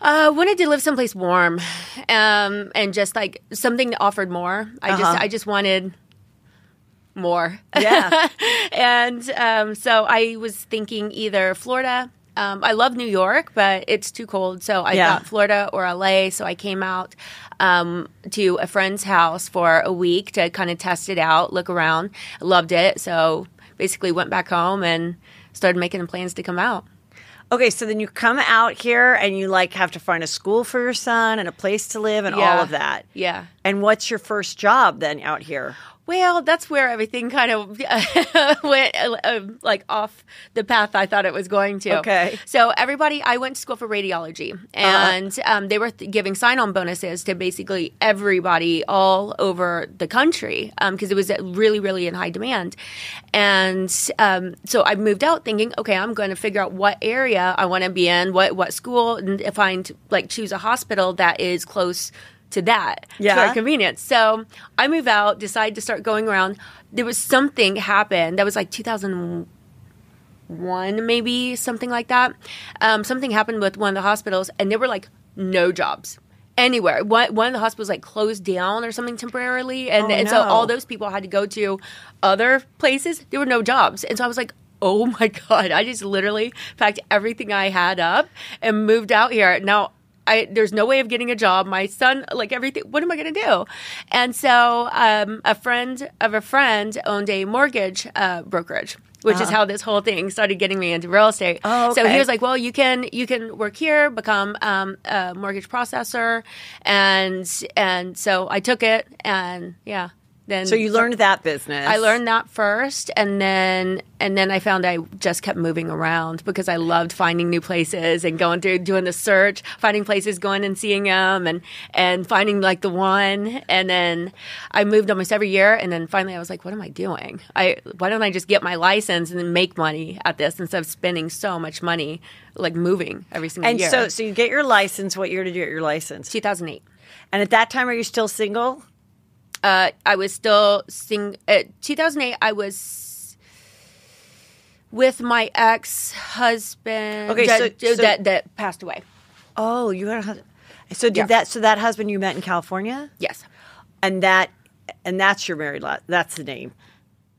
Wanted to live someplace warm, and just like something that offered more. I just wanted more. Yeah. And so I was thinking either Florida. I love New York, but it's too cold. So I thought Florida or LA. So I came out to a friend's house for a week to kind of test it out, look around. Loved it. So basically went back home and started making plans to come out. Okay, so then you come out here and you have to find a school for your son and a place to live and all of that. Yeah. And what's your first job then out here? Well, that's where everything kind of went off the path I thought it was going to. Okay. So I went to school for radiology, and they were giving sign-on bonuses to basically everybody all over the country because it was really, really in high demand. And so I moved out thinking, okay, I'm going to figure out what area I want to be in, what school, and choose a hospital that is close to that for convenience. So I move out, decide to start going around. There was something happened that was like 2001, maybe something like that. Something happened with one of the hospitals, and there were no jobs anywhere. One of the hospitals closed down or something temporarily, and so all those people had to go to other places. There were no jobs, and so I was like, oh my God! I just literally packed everything I had up and moved out here. Now, there's no way of getting a job. My son, everything. What am I going to do? And so a friend of a friend owned a mortgage brokerage, which is how this whole thing started getting me into real estate. Oh, okay. So he was like, well, you can work here, become a mortgage processor. And so I took it, and So you learned that business. I learned that first, and then I found I just kept moving around because I loved finding new places and going through doing the search, finding places, going and seeing them, and finding the one. And then I moved almost every year, and then finally I was like, what am I doing? Why don't I just get my license and then make money at this instead of spending so much money moving every single year? And so you get your license. What year did you get your license? 2008. And at that time, are you still single? I was still 2008, I was with my ex-husband that passed away. Oh, you had a husband. So that husband you met in California? Yes. And that's your married life. That's the name.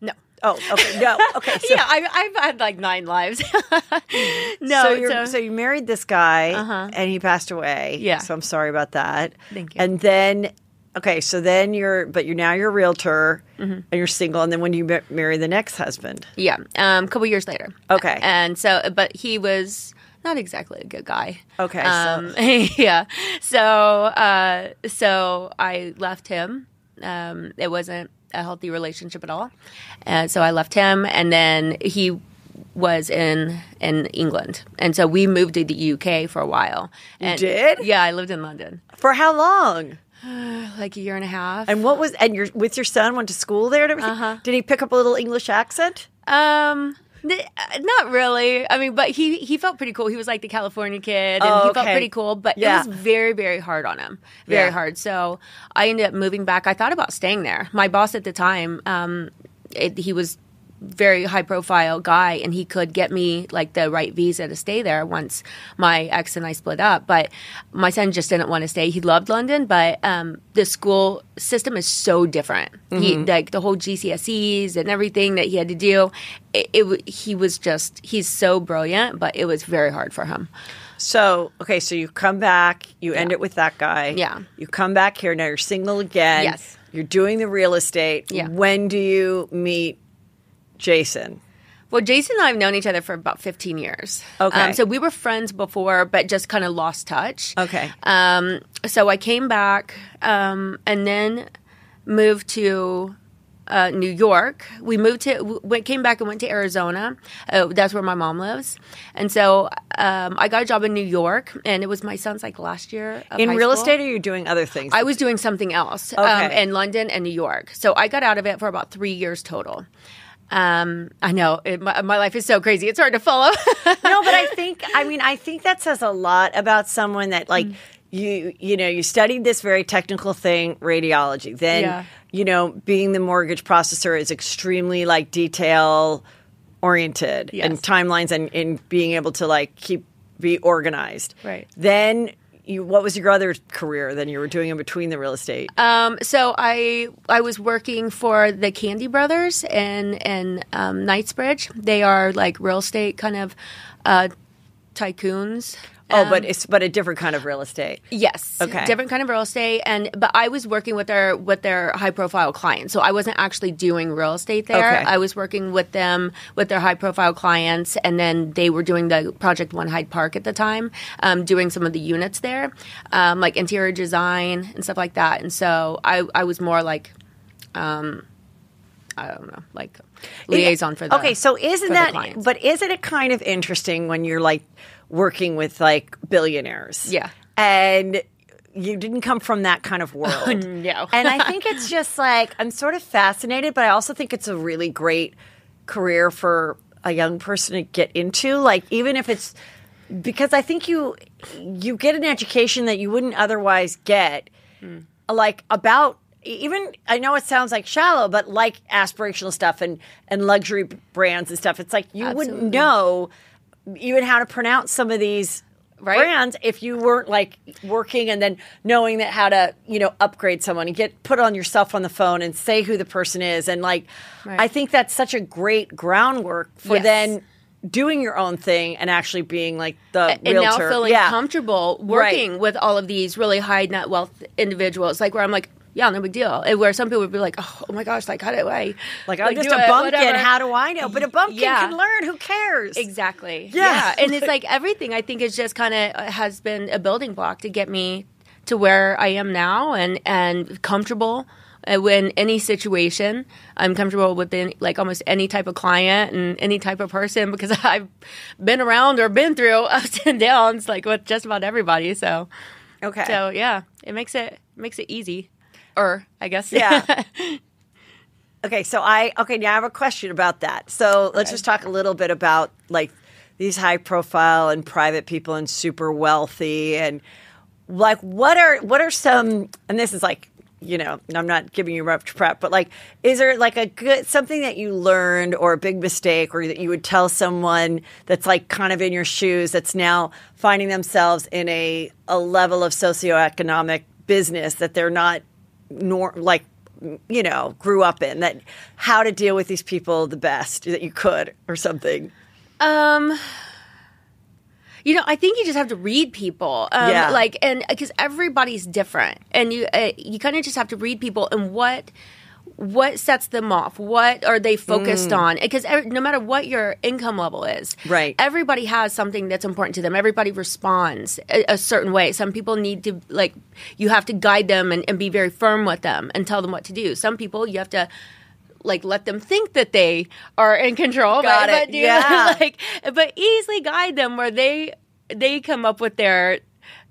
No. Oh, okay. No. Okay. So, yeah, I've had 9 lives. No. So you married this guy and he passed away. Yeah. So I'm sorry about that. Thank you. And then okay, so then you're a realtor and you're single, and then when you marry the next husband? Yeah, a couple years later. Okay. And so, but he was not exactly a good guy. Okay. Yeah. So I left him. It wasn't a healthy relationship at all. And so I left him, and then he was in England, and so we moved to the UK for a while. And You did? Yeah, I lived in London For how long? like a year and a half. And you're with your son, went to school there and everything? Did he pick up a little English accent? Not really. I mean, but he felt pretty cool. He was like the California kid, and he felt pretty cool. But Yeah. it was very, very hard on him. Very hard. So I ended up moving back. I thought about staying there. My boss at the time, he was very high profile guy, and he could get me like the right visa to stay there once my ex and I split up. But my son just didn't want to stay. He loved London, but the school system is so different. He like the whole GCSEs and everything that he had to do. He's so brilliant, but it was very hard for him. So, okay, so you come back, you end it with that guy. Yeah. You come back here, now you're single again. Yes. You're doing the real estate. Yeah. When do you meet Jason? Well, Jason and I have known each other for about 15 years. Okay. So we were friends before, but just kind of lost touch. Okay. So I came back and then moved to New York. We came back and went to Arizona. That's where my mom lives. And so I got a job in New York, and it was my son's like last year of In high real school. estate, or are you doing other things? I was doing something else Okay. in London and New York. So I got out of it for about 3 years total. I know my life is so crazy. It's hard to follow. No, but I think that says a lot about someone that like you studied this very technical thing, radiology. Then being the mortgage processor is extremely like detail oriented Yes. and timelines and being able to like be organized. Right. Then what was your other career then you were doing in between the real estate? So I was working for the Candy Brothers in Knightsbridge. They are like real estate kind of tycoons. But a different kind of real estate. Yes. Okay. Different kind of real estate, but I was working with their high profile clients. So I wasn't actually doing real estate there. Okay. I was working with them with their high profile clients, and then they were doing the Project One Hyde Park at the time, doing some of the units there, like interior design and stuff like that. And so I was more like I don't know, like liaison for the Okay, so isn't that clients. but isn't it kind of interesting when you're like working with like billionaires? Yeah. And you didn't come from that kind of world. No. And I think it's just like I'm sort of fascinated, but I also think it's a really great career for a young person to get into, like even if it's because I think you get an education that you wouldn't otherwise get like about even I know it sounds like shallow, but like aspirational stuff and luxury brands and stuff. It's like you wouldn't Absolutely. know even how to pronounce some of these brands if you weren't like working and then knowing that how to upgrade someone and put on yourself on the phone and say who the person is and like I think that's such a great groundwork for then doing your own thing and actually being like the and realtor. now feeling comfortable working with all of these really high net wealth individuals, like where I'm like, yeah, no big deal. And where some people would be like, oh my gosh, like how do I? Like I'm just do a it, bumpkin. whatever. How do I know? But a bumpkin can learn. Who cares? Exactly. Yeah. And it's like everything I think is just kind of has been a building block to get me to where I am now and comfortable in any situation. I'm comfortable with like almost any type of client and any type of person because I've been around or been through ups and downs like with just about everybody. So yeah, it makes it easy. I guess. Yeah. Okay, now I have a question about that. So let's just talk a little bit about like these high profile and private people and super wealthy and like what are some, and this is like, I'm not giving you rough prep, but like, is there like something that you learned or a big mistake or that you would tell someone that's like kind of in your shoes that's now finding themselves in a level of socioeconomic business that they're not grew up in, that how to deal with these people the best that you could or something? I think you just have to read people, and because everybody's different, and you kind of just have to read people and what sets them off, what are they focused on? Because no matter what your income level is, everybody has something that's important to them. Everybody responds a certain way. Some people need to you have to guide them and be very firm with them and tell them what to do. Some people you have to like let them think that they are in control. Got it. But do Yeah. but easily guide them where they come up with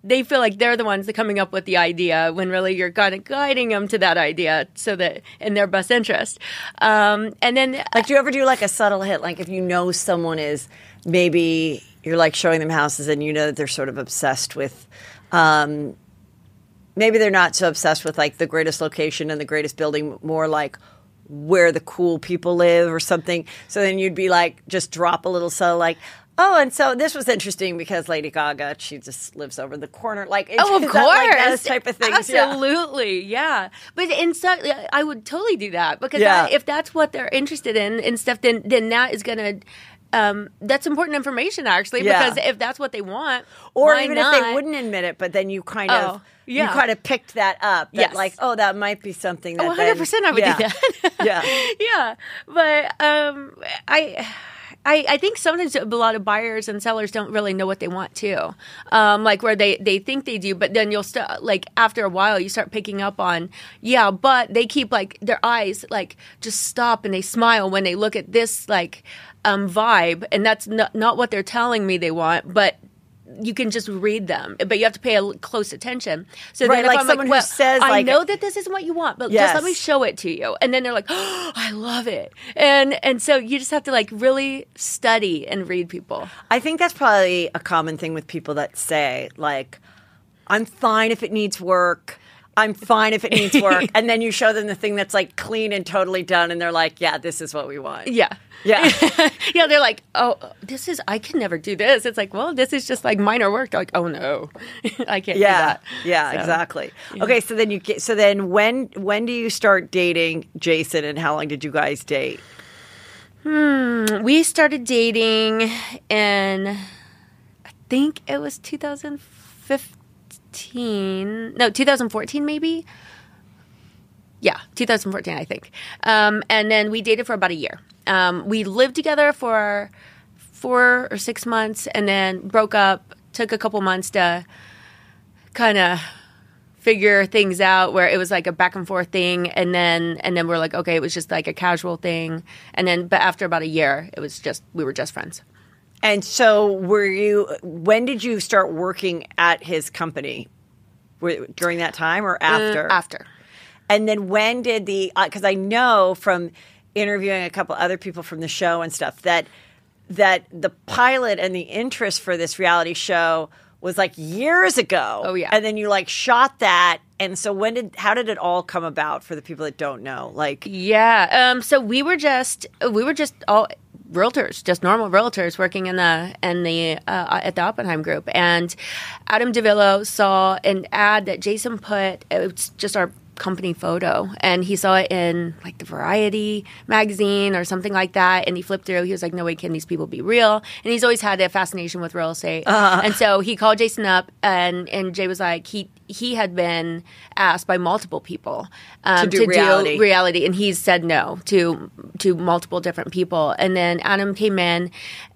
they feel like they're the ones that coming up with the idea when really you're kind of guiding them to that idea so that in their best interest. And then Like, do you ever do like a subtle hit? Like, if you know someone is maybe you're like showing them houses and you know that they're sort of obsessed with, maybe they're not so obsessed with like the greatest location and the greatest building, more like where the cool people live or something. So then you'd be like, just drop a little subtle like, oh, and so this was interesting because Lady Gaga, she just lives over the corner. Like, of course, like those type of things. Absolutely, yeah. But I would totally do that because if that's what they're interested in and stuff, then that is gonna. That's important information actually because if that's what they want, or why even not? if they wouldn't admit it, but then you kind of you kind of picked that up. That like, oh, that might be something that 100% I would do that. Yeah. But I think sometimes a lot of buyers and sellers don't really know what they want too. Like where they think they do, but then you'll start like after a while you start picking up on but they keep like their eyes like just stop and they smile when they look at this like vibe, and that's not what they're telling me they want, but you can just read them, but you have to pay close attention. So then if like I'm someone like, who says, I like, know that this isn't what you want, but just let me show it to you. And then they're like, oh, I love it. And so you just have to like really study and read people. I think that's probably a common thing with people that say like, I'm fine if it needs work. I'm fine if it needs work. And then you show them the thing that's like clean and totally done. And they're like, yeah, this is what we want. Yeah. Yeah. They're like, oh, I can never do this. It's like, well, this is just like minor work. They're like, oh no, I can't do that. Yeah, so, exactly. Yeah. Okay. So then when do you start dating Jason and how long did you guys date? We started dating in, I think it was 2014 maybe. Yeah, 2014, I think. And then we dated for about a year. We lived together for 4 or 6 months and then broke up, took a couple months to kind of figure things out where it was like a back and forth thing. And then we're like, okay, it was just like a casual thing. And then, but after about a year, we were just friends. And so when did you start working at his company? During that time or after? After. And then when did because I know from interviewing a couple other people from the show and stuff that the pilot and the interest for this reality show was like years ago. Oh yeah. And then you like shot that. And so how did it all come about for the people that don't know? Like, yeah. So we were just all realtors, just normal realtors working at the Oppenheim Group. And Adam DeVillo saw an ad that Jason put. It's just our company photo, and he saw it in like the Variety magazine or something like that, and he flipped through. He was like, no way can these people be real. And he's always had a fascination with real estate. And so he called Jason up, and Jay was like, he had been asked by multiple people to do reality, and he's said no to multiple different people. And then Adam came in,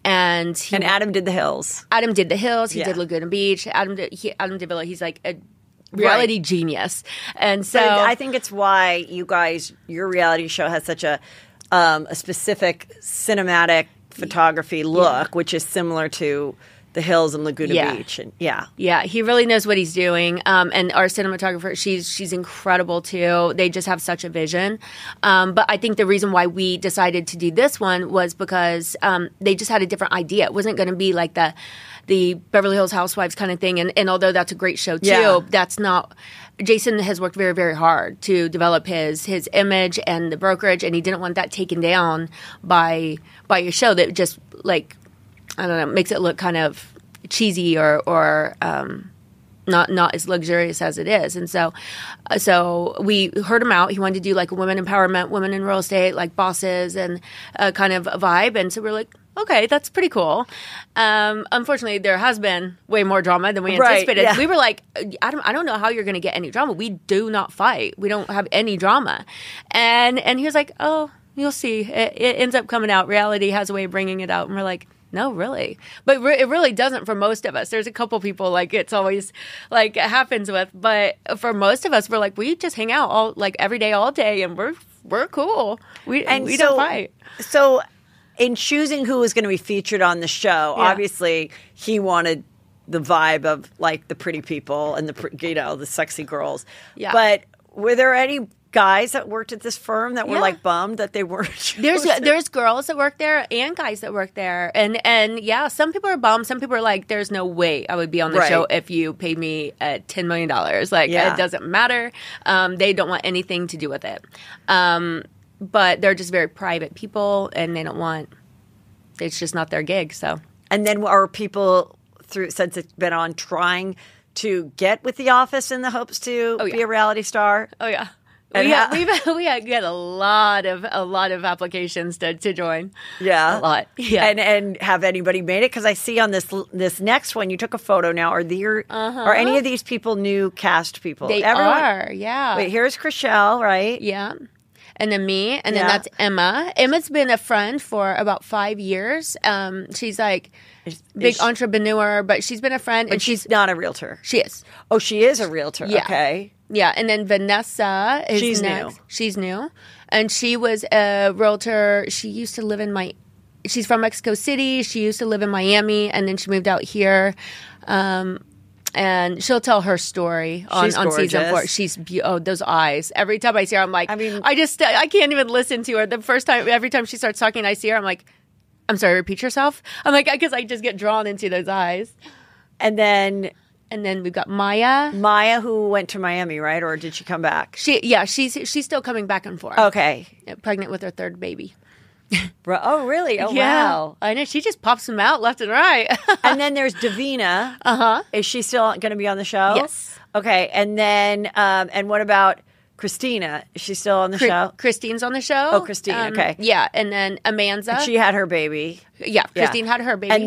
and Adam did the Hills. Adam did the Hills. He did Laguna Beach. Adam DeVillo. He's like a reality genius. And so but I think it's why your reality show has such a specific cinematic photography look, which is similar to the Hills and Laguna Beach. And he really knows what he's doing. And our cinematographer, she's incredible too. They just have such a vision. But I think the reason why we decided to do this one was because they just had a different idea. It wasn't going to be like the Beverly Hills Housewives kind of thing. And although that's a great show too, that's not. Jason has worked very, very hard to develop his image and the brokerage, and he didn't want that taken down by a show that just like, I don't know, makes it look kind of cheesy or not as luxurious as it is. And so we heard him out. He wanted to do like a women empowerment, women in real estate, like bosses and kind of a vibe. And so we're like, okay, that's pretty cool. Unfortunately, there has been way more drama than we anticipated. Yeah. We were like, I don't know how you're going to get any drama. We do not fight. We don't have any drama. And he was like, oh, you'll see. It ends up coming out. Reality has a way of bringing it out. And we're like, no, really. But it really doesn't for most of us. There's a couple people like it's always like it happens with. But for most of us, we're like, we just hang out every day, all day, and we're we're cool. We so, don't fight. So in choosing who was going to be featured on the show, Yeah. obviously he wanted the vibe of like the pretty people and the sexy girls. Yeah. But were there any guys that worked at this firm that were Yeah. like bummed that they weren't chosen? There's girls that work there and guys that work there, and yeah, some people are bummed. Some people are like, "There's no way I would be on the Right. show if you paid me $10 million. Like Yeah. it doesn't matter." They don't want anything to do with it, but they're just very private people, and they don't want. It's just not their gig. So, And then are people since it's been on trying to get with The Office in the hopes to be a reality star? oh yeah. And We get a lot of applications to join. Yeah, a lot. Yeah, and have anybody made it? Because I see on this next one, you took a photo. Now, are any of these people new cast people? they are. Yeah. Wait, here's Chrishell, right? Yeah. And then me, and then Yeah. that's Emma. Emma's been a friend for about 5 years. She's like big she- entrepreneur, but she's been a friend, But and she's not a realtor. she is. Oh, she is a realtor. Yeah. Okay. Yeah, and then Vanessa is She's next. new. She's new, and she was a realtor. She used to live in She's from Mexico City. She used to live in Miami, and then she moved out here. And she'll tell her story on season 4. gorgeous. She's those eyes. Every time I see her, I'm like, I mean- I can't even listen to her. The first time, every time she starts talking, I see her, I'm like, I'm sorry, repeat yourself. I'm like, because I just get drawn into those eyes. And then And we've got Maya. Maya, who went to Miami, right? Or did she come back? She's still coming back and forth. Okay. Pregnant with her 3rd baby. Oh, really? Oh, wow. I know. She just pops them out left and right. And then there's Davina. Uh-huh. Is she still going to be on the show? Yes. Okay. And then, and what about Christina? Is she still on the show? Christine's on the show. Oh, Christine, okay. Yeah, and then Amanda. She had her baby. Yeah, Christine had her baby. And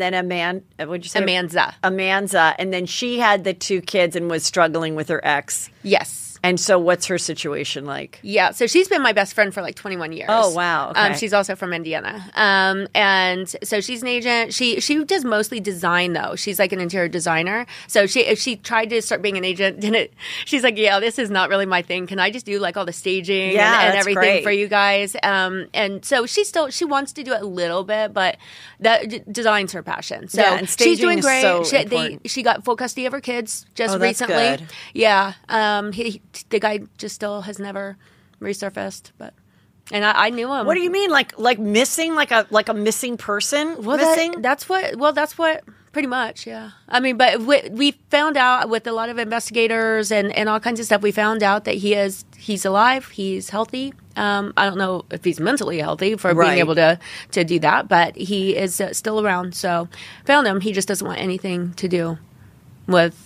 then Amanda, what'd you say? Amanda. And then she had the 2 kids and was struggling with her ex. Yes. And so what's her situation like? Yeah, so she's been my best friend for like 21 years. Oh, wow. Okay. She's also from Indiana. And so she's an agent. She does mostly design, though. She's like an interior designer. So she tried to start being an agent. She's like, yeah, this is not really my thing. Can I just do like all the staging and that's everything great. for you guys? And so she wants to do it a little bit, but that design's her passion. So Yeah, and she's doing staging is great. so important. She got full custody of her kids just Oh, that's recently. good. Yeah. The guy just still has never resurfaced, but and I knew him. What do you mean? Like missing? Like a missing person? Well, missing? that's what pretty much, yeah. I mean, but we found out with a lot of investigators and all kinds of stuff, we found out that he's alive, he's healthy. I don't know if he's mentally healthy for Right. being able to do that, but he is still around. So found him. He just doesn't want anything to do with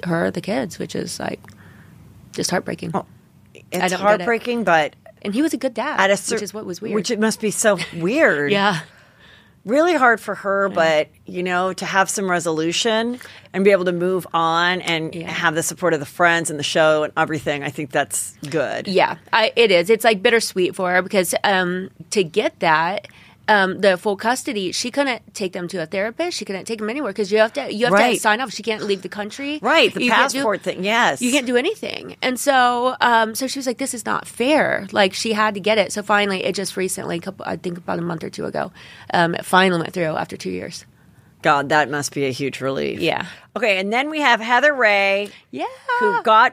her, the kids, which is like just heartbreaking. It's don't get it. heartbreaking, but And he was a good dad, at a which is what was weird. Which it must be so weird. Yeah. Really hard for her, but to have some resolution and be able to move on and have the support of the friends and the show and everything. I think that's good. Yeah, it is. It's like bittersweet for her because to get that, the full custody, she couldn't take them to a therapist. She couldn't take them anywhere because you have to Right. sign off. She can't leave the country. Right, the You can't do- passport thing, yes. You can't do anything. And so so she was like, this is not fair. Like, she had to get it. So finally, it just recently, I think about a month or 2 ago, it finally went through after 2 years. God, that must be a huge relief. Yeah. Okay, and then we have Heather Rae, Yeah.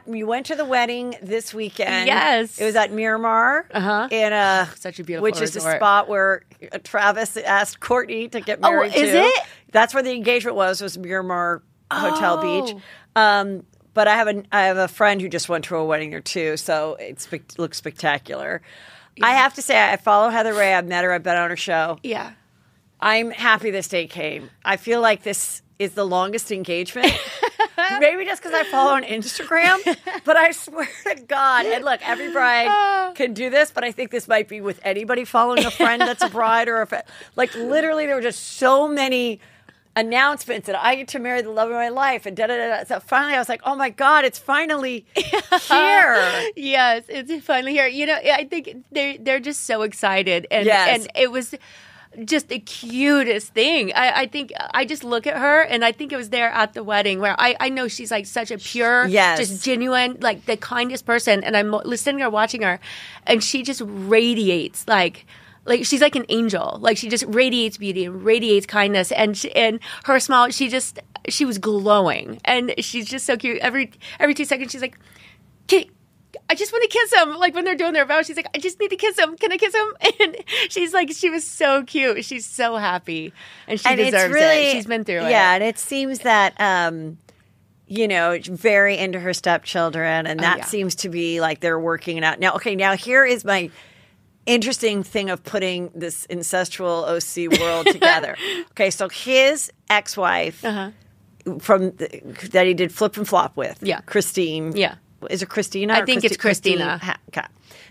you went to the wedding this weekend. Yes. It was at Miramar. Uh-huh. In a Such a beautiful which is a resort. spot where Travis asked Courtney to get married is to. it? That's where the engagement was Miramar Hotel Oh. Beach. But I have a friend who just went to a wedding there too, so it looks spectacular. I have to say, I follow Heather Rae. I've met her. I've been on her show. Yeah. I'm happy this date came. I feel like this is the longest engagement. Maybe just because I follow on Instagram, but I swear to God, and look, every bride can do this, but I think this might be with anybody following a friend that's a bride or like literally there were just so many announcements that I get to marry the love of my life and da-da-da-da. So finally I was like, oh my God, it's finally here. Yes, it's finally here. I think they're just so excited, and Yes. and it was. just the cutest thing. I think I just look at her, and I think it was there at the wedding where I know she's like such a pure, just genuine, like the kindest person. And I'm listening to her, watching her, and she just radiates like she's like an angel. Like she just radiates beauty and radiates kindness. And her smile, she was glowing, and she's just so cute. Every 2 seconds, she's like, I just want to kiss him. Like when they're doing their vows, she's like, I just need to kiss him. Can I kiss him? And she's like, she was so cute. She's so happy, and she deserves it. She's been through it. Yeah, and it seems that very into her stepchildren, and that seems to be like they're working it out. Now here is my interesting thing of putting this incestual OC world together. Okay, so his ex-wife that he did Flip and Flop with, Christine. Yeah. Is it Christina? I think it's Christina.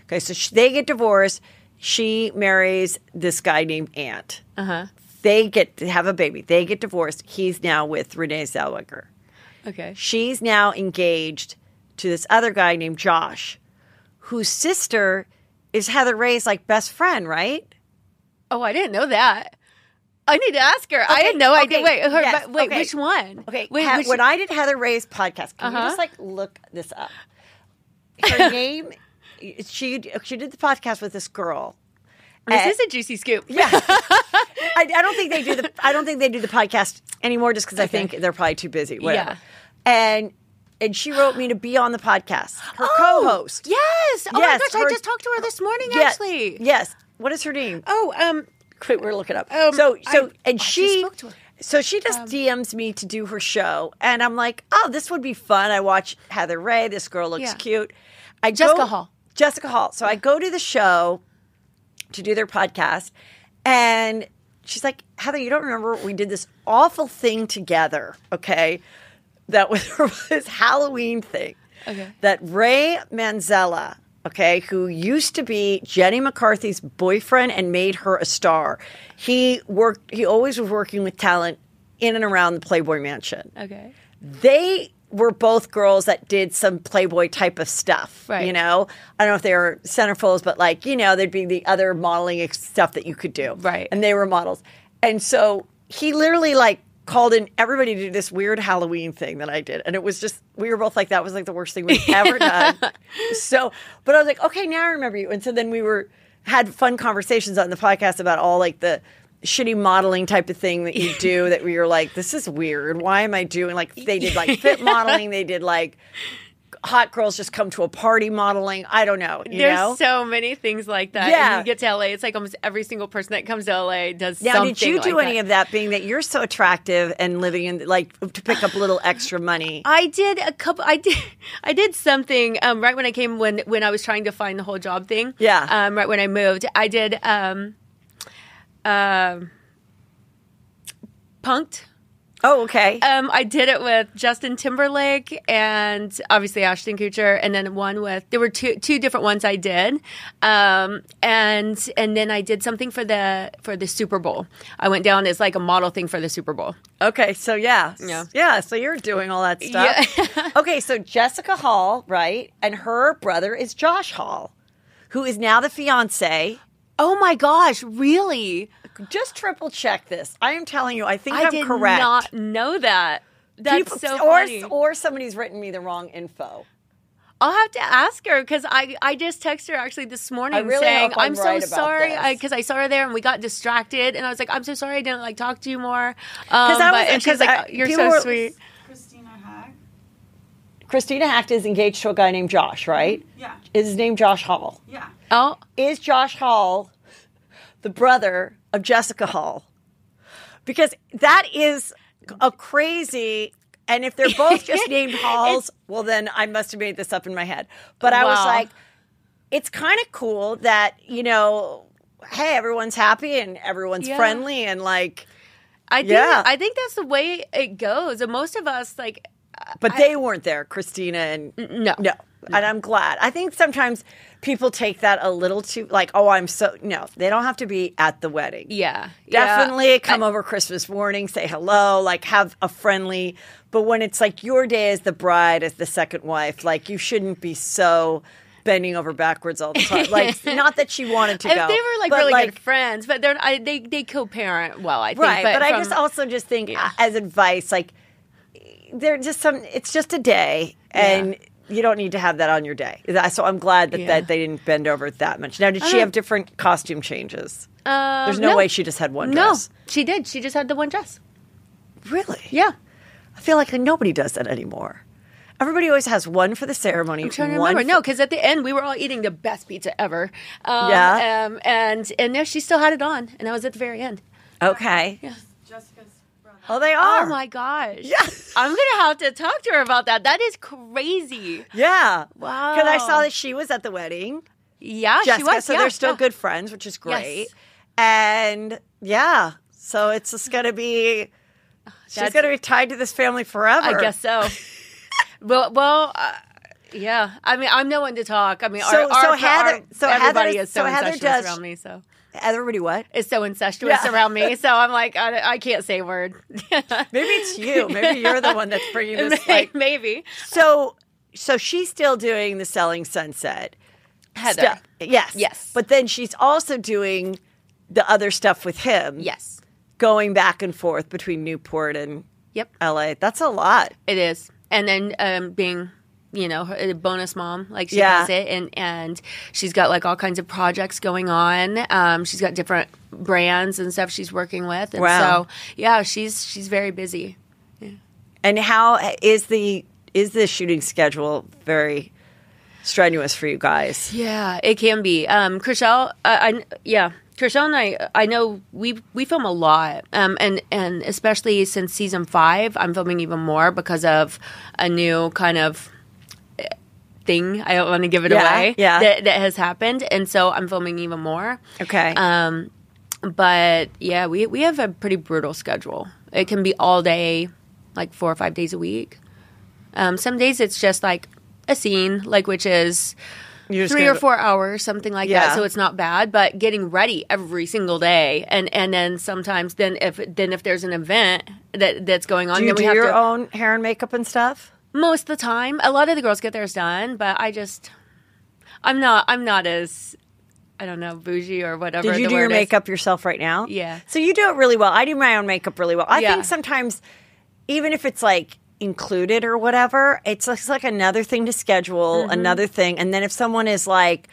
Okay, so they get divorced. She marries this guy named Ant. They get to have a baby. They get divorced. He's now with Renee Zellweger. Okay. She's now engaged to this other guy named Josh, whose sister is Heather Rae's like best friend, right? Oh, I didn't know that. I need to ask her. I had no idea. Wait, which one? Okay, when I did Heather Rae's podcast, can you just like look this up? Her name, she did the podcast with this girl. This is a juicy scoop. Yeah, I don't think they do the podcast anymore, just because I think they're probably too busy. Whatever. Yeah. And she wrote me to be on the podcast. Her co-host. Yes. Oh my gosh, I just talked to her this morning. Actually. Yes. What is her name? Quick, we're looking up. She just DMs me to do her show, and I'm like, oh, this would be fun. I watch Heather Rae. This girl looks cute. Jessica Hall. So I go to the show to do their podcast, and she's like, Heather, you don't remember we did this awful thing together, okay? That was this Halloween thing. Okay. That Ray Manzella, okay, who used to be Jenny McCarthy's boyfriend and made her a star. He always was working with talent in and around the Playboy Mansion. Okay. They were both girls that did some Playboy type of stuff, right? I don't know if they were centerfolds, but like, there'd be the other modeling stuff that you could do. Right. And they were models. And so he literally like called in everybody to do this weird Halloween thing that I did. And it was just, we were both like, that was like the worst thing we've ever done. But I was like, okay, now I remember you. And so then we had fun conversations on the podcast about all like the shitty modeling type of thing that you do that we were like, this is weird. Why am I doing like, they did like fit modeling. They did like hot girls just come to a party modeling. I don't know. There's so many things like that. Yeah. And you get to LA, it's like almost every single person that comes to LA does something like that. Now, did you do any of that, being that you're so attractive and living in, like, to pick up a little extra money? I did a couple. I did something right when I came, when I was trying to find the whole job thing. Yeah. Right when I moved. I did Punked. Oh, okay. I did it with Justin Timberlake and obviously Ashton Kutcher, and then there were two different ones I did, and then I did something for the Super Bowl. I went down as like a model thing for the Super Bowl. Okay, so yeah. So you're doing all that stuff. Yeah. Okay, so Jessica Hall, right, and her brother is Josh Hall, who is now the fiance. Oh my gosh, really? Just triple check this. I am telling you, I think I'm correct. I did not know that. That's so funny. Or somebody's written me the wrong info. I'll have to ask her, because I just texted her actually this morning saying, I'm so sorry, because I saw her there and we got distracted, and I was like, I'm so sorry I didn't like talk to you more. And she's like, you're so sweet. Christina Hack is engaged to a guy named Josh, right? Yeah. Is his name Josh Hall? Yeah. Oh. Is Josh Hall the brother of Jessica Hall? Because that is a crazy, and if they're both just named Halls, well, then I must have made this up in my head. But I was like, it's kind of cool that, hey, everyone's happy and everyone's friendly and like, I think that's the way it goes. And most of us, like, but they weren't there, Christina and no. And I'm glad. I think sometimes people take that a little too, like, no, they don't have to be at the wedding. Yeah. Definitely come over Christmas morning, say hello, like have a friendly, but when it's like your day as the bride, as the second wife, like you shouldn't be so bending over backwards all the time. Like, not that she wanted to go. They were like really good friends, but they co-parent well, I think. Right, but I just think as advice, like, they're just it's just a day, and you don't need to have that on your day. So I'm glad that they didn't bend over that much. Now, did she have different costume changes? There's no way she just had one dress. No, she did. She just had the one dress. Really? Yeah. I feel like nobody does that anymore. Everybody always has one for the ceremony. I'm trying to remember. No, because at the end we were all eating the best pizza ever. And no, she still had it on, and that was at the very end. Okay. Yeah. Jessica's brother. Oh, they are. Oh my gosh. Yes. I'm gonna have to talk to her about that. That is crazy. Yeah. Wow. Because I saw that she was at the wedding. Yeah, Jessica, she was. So they're still good friends, which is great. Yes. And so it's just gonna be. She's going to be tied to this family forever. I guess so. Yeah. I mean, I'm no one to talk. I mean, everybody is so incestuous around me. So everybody what? Is so incestuous around me. So I'm like, I can't say a word. Maybe it's you. Maybe you're the one that's bringing this. Maybe. So she's still doing the Selling Sunset. Heather. Stuff. Yes. But then she's also doing the other stuff with him. Yes. Going back and forth between Newport and LA. That's a lot. It is. And then being, a bonus mom, like she does it. And she's got like all kinds of projects going on. She's got different brands and stuff she's working with. And so, she's very busy. Yeah. And how is the shooting schedule very strenuous for you guys? Yeah, it can be. Chrishell, Chrishell and I know we film a lot, and especially since season 5, I'm filming even more because of a new kind of thing. I don't want to give it away. Yeah. That has happened, and so I'm filming even more. Okay. But yeah, we have a pretty brutal schedule. It can be all day, like 4 or 5 days a week. Some days it's just like a scene, like which is 3 or 4 hours, something like that. So it's not bad, but getting ready every single day, and then sometimes if there's an event that's going on, do you then we do have your own hair and makeup and stuff? Most of the time, a lot of the girls get theirs done, but I'm not as, I don't know, bougie or whatever. Did you do your makeup yourself right now? Yeah. So you do it really well. I do my own makeup really well. I think sometimes, even if it's like included or whatever, it's like another thing to schedule, another thing. And then if someone is like,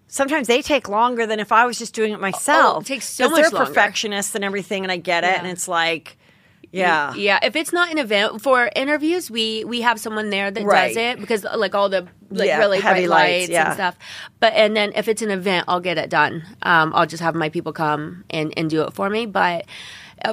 sometimes they take longer than if I was just doing it myself. Oh, it takes so much they're longer. Perfectionists and everything, and I get it. And it's like, yeah. If it's not an event for interviews, we have someone there that does it because like all the really heavy bright lights and stuff. And then if it's an event, I'll get it done. I'll just have my people come and do it for me. But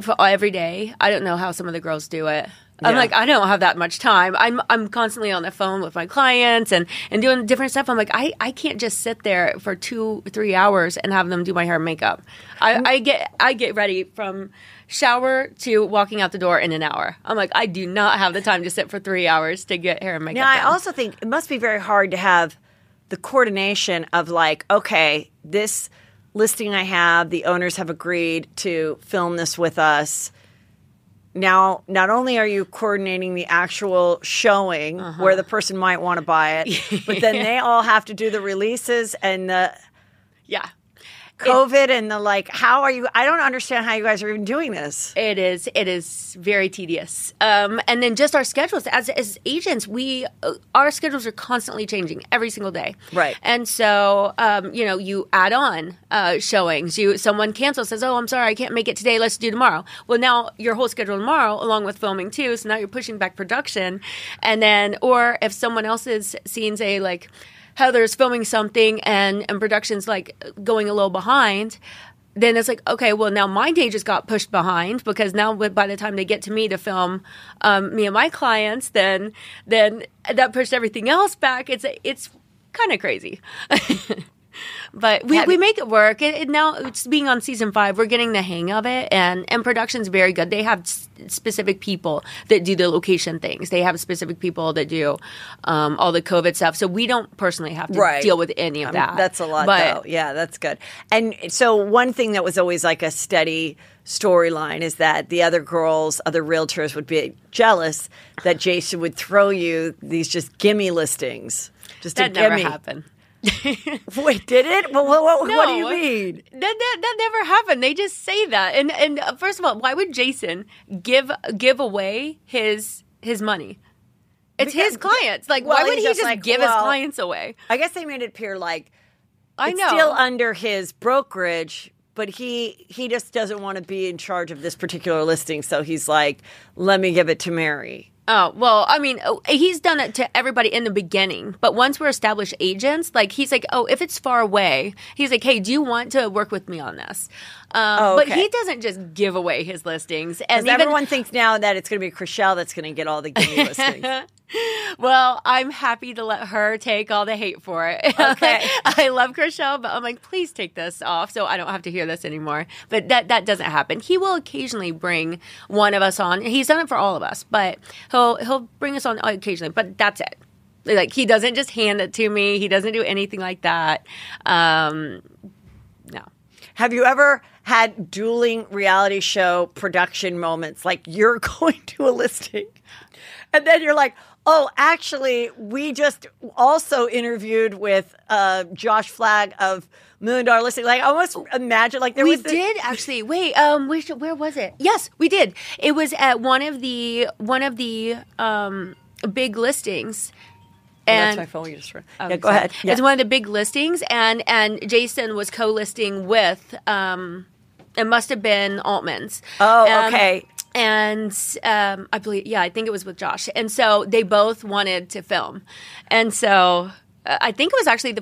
for every day, I don't know how some of the girls do it. I'm like, I don't have that much time. I'm constantly on the phone with my clients and doing different stuff. I'm like, I can't just sit there for 2-3 hours and have them do my hair and makeup. I get ready from shower to walking out the door in an hour. I'm like, I do not have the time to sit for 3 hours to get hair and makeup done. I also think it must be very hard to have the coordination of like, okay, this listing I have, the owners have agreed to film this with us. Now, not only are you coordinating the actual showing where the person might want to buy it, but then they all have to do the releases and the COVID and the like. How are you? I don't understand how you guys are even doing this. It is very tedious. And then just our schedules as agents, our schedules are constantly changing every single day. Right. And so, you add on showings. Someone cancels, says, "Oh, I'm sorry, I can't make it today. Let's do tomorrow." Well, now your whole schedule tomorrow, along with filming too. So now you're pushing back production, and then, or if someone else's scenes Heather's filming something and production's like going a little behind, then it's like, okay, well now my day just got pushed behind because now by the time they get to me to film me and my clients, then that pushed everything else back. It's kind of crazy. But we make it work. Now it's being on season 5. We're getting the hang of it, and production's very good. They have specific people that do the location things. They have specific people that do all the COVID stuff. So we don't personally have to deal with any of that. That's a lot, though. Yeah, that's good. And so one thing that was always like a steady storyline is that the other girls, other realtors would be jealous that Jason would throw you these just gimme listings. Just That a never gimme. happened. Wait, did it? Well, what do No. you mean? That never happened. They just say that. And first of all, why would Jason give away his money? It's his clients. Like, well, why would he's he just just like, give his well, clients away? I guess they made it appear like I it's know. still under his brokerage, but he just doesn't want to be in charge of this particular listing. So he's like, let me give it to Mary. Oh, well, I mean, he's done it to everybody in the beginning. But once we're established agents, like, he's like, oh, if it's far away, he's like, hey, do you want to work with me on this? But he doesn't just give away his listings. And Because everyone thinks now that it's going to be Chrishell that's going to get all the gimme listings. Well, I'm happy to let her take all the hate for it. Okay. I love Chrishell, but I'm like, please take this off so I don't have to hear this anymore. But that doesn't happen. He will occasionally bring one of us on. He's done it for all of us, but he'll bring us on occasionally. But that's it. Like, he doesn't just hand it to me. He doesn't do anything like that. No. Have you ever had dueling reality show production moments? Like, you're going to a listing and then you're like, oh, actually, we just also interviewed with Josh Flagg of $1 Million Listing. Like, I almost imagine like there We was did actually. Wait, where was it? Yes, we did. It was at one of the big listings. that's And my phone. You just Oh, yeah, go ahead. Yeah. It's one of the big listings, and Jason was co-listing with. It must have been Altman's. Oh, okay. And I believe, I think it was with Josh. And so they both wanted to film, and so I think it was actually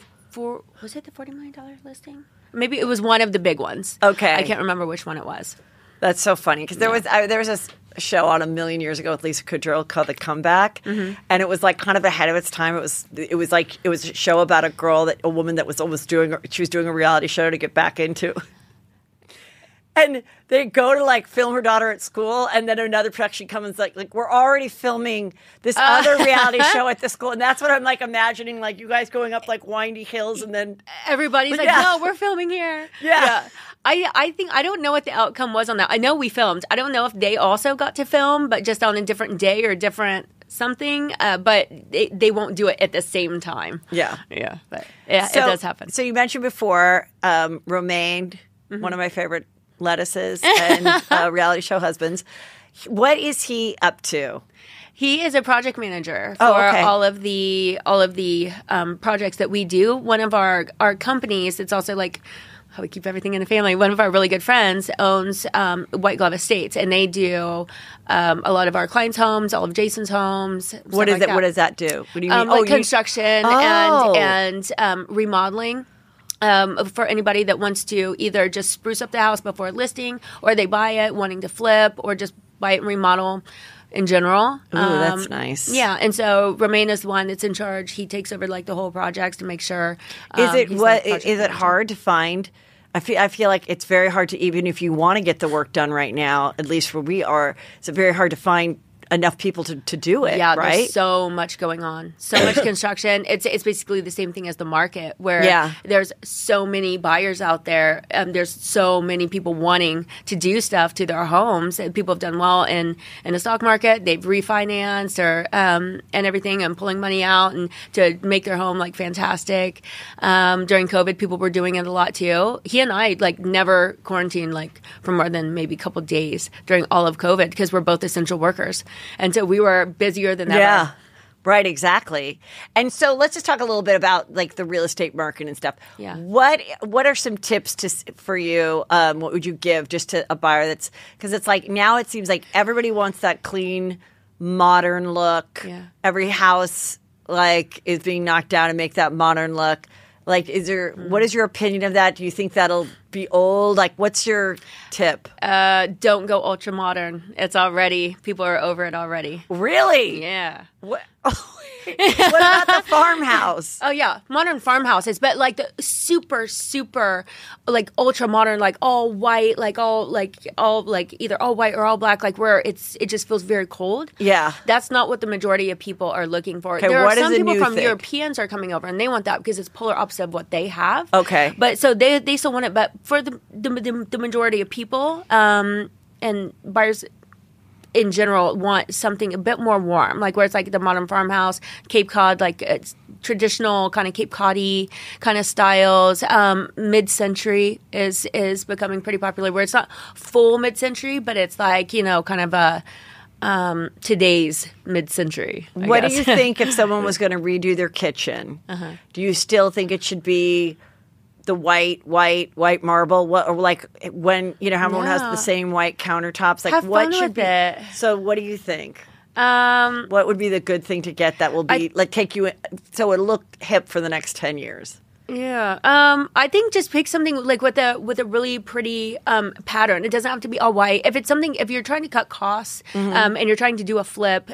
was it the $40 million listing? Maybe it was one of the big ones. Okay. I can't remember which one it was. That's so funny because there was this show on a million years ago with Lisa Kudrow called The Comeback, and it was like kind of ahead of its time. It was a show about a woman that was almost doing a reality show to get back into. And they go to like film her daughter at school, and then another production comes like we're already filming this other reality show at the school, and that's what I'm like imagining, like you guys going up like windy hills, and then Everybody's like, Yeah. no, we're filming here. Yeah. I think, I don't know what the outcome was on that. I know we filmed. I don't know if they also got to film, but just on a different day or different something, but they won't do it at the same time. yeah. But it does happen. So you mentioned before Romaine, one of my favorite lettuces and reality show husbands. What is he up to? He is a project manager for Oh, okay. all of the projects that we do. One of our companies, it's also like how we keep everything in the family. One of our really good friends owns White Glove Estates, and they do a lot of our clients' homes, all of Jason's homes. What is it? What does that do? What do you mean? Like construction Oh. and remodeling. For anybody that wants to either just spruce up the house before listing, or they buy it wanting to flip, or just buy it and remodel in general. Ooh, that's nice. Yeah, and so Romaine is the one that's in charge. He takes over like the whole projects to make sure. Is it he's what the project is it manager. hard to find? I feel like it's very hard to, even if you want to get the work done right now, at least where we are, it's very hard to find enough people to do it. Yeah, right. there's so much going on, so much construction. It's basically the same thing as the market, where Yeah. there's so many buyers out there. There's so many people wanting to do stuff to their homes. And people have done well in the stock market. They've refinanced or and everything, and pulling money out and to make their home like fantastic. During COVID, people were doing it a lot too. He and I like never quarantined like for more than maybe a couple days during all of COVID because we're both essential workers. And so we were busier than ever. Yeah. Right, exactly. And so let's just talk a little bit about like the real estate market and stuff. Yeah. What are some tips for you? What would you give just to a buyer that's, because it's like now it seems like everybody wants that clean, modern look. Yeah. Every house like is being knocked down and make that modern look. Like, what is your opinion of that? Do you think that'll be old? Like, what's your tip? Don't go ultra modern. It's already, people are over it already. Really? Yeah. What? What about the farmhouse? Oh yeah, modern farmhouses, but like the super like ultra modern, like all white, like all either all white or all black, like where it just feels very cold. Yeah, that's not what the majority of people are looking for. Okay, there what are some is a people new from thing? Europeans are coming over and they want that because it's polar opposite of what they have. Okay, but so they still want it, but for the majority of people and buyers in general want something a bit more warm, like where it's like the modern farmhouse, Cape Cod, like it's traditional kind of Cape Cod-y kind of styles. Mid-century is becoming pretty popular, where it's not full mid-century, but it's like, you know, kind of a today's mid-century. What do you think if someone was going to redo their kitchen? Do you still think it should be the white marble? What, or like when, you know, how everyone has the same white countertops? Like, Have what fun should with be? it. So, what do you think? What would be the good thing to get that will be like take you so it'll look hip for the next 10 years? Yeah, I think just pick something like with a really pretty pattern. It doesn't have to be all white. If it's something, if you're trying to cut costs and you're trying to do a flip,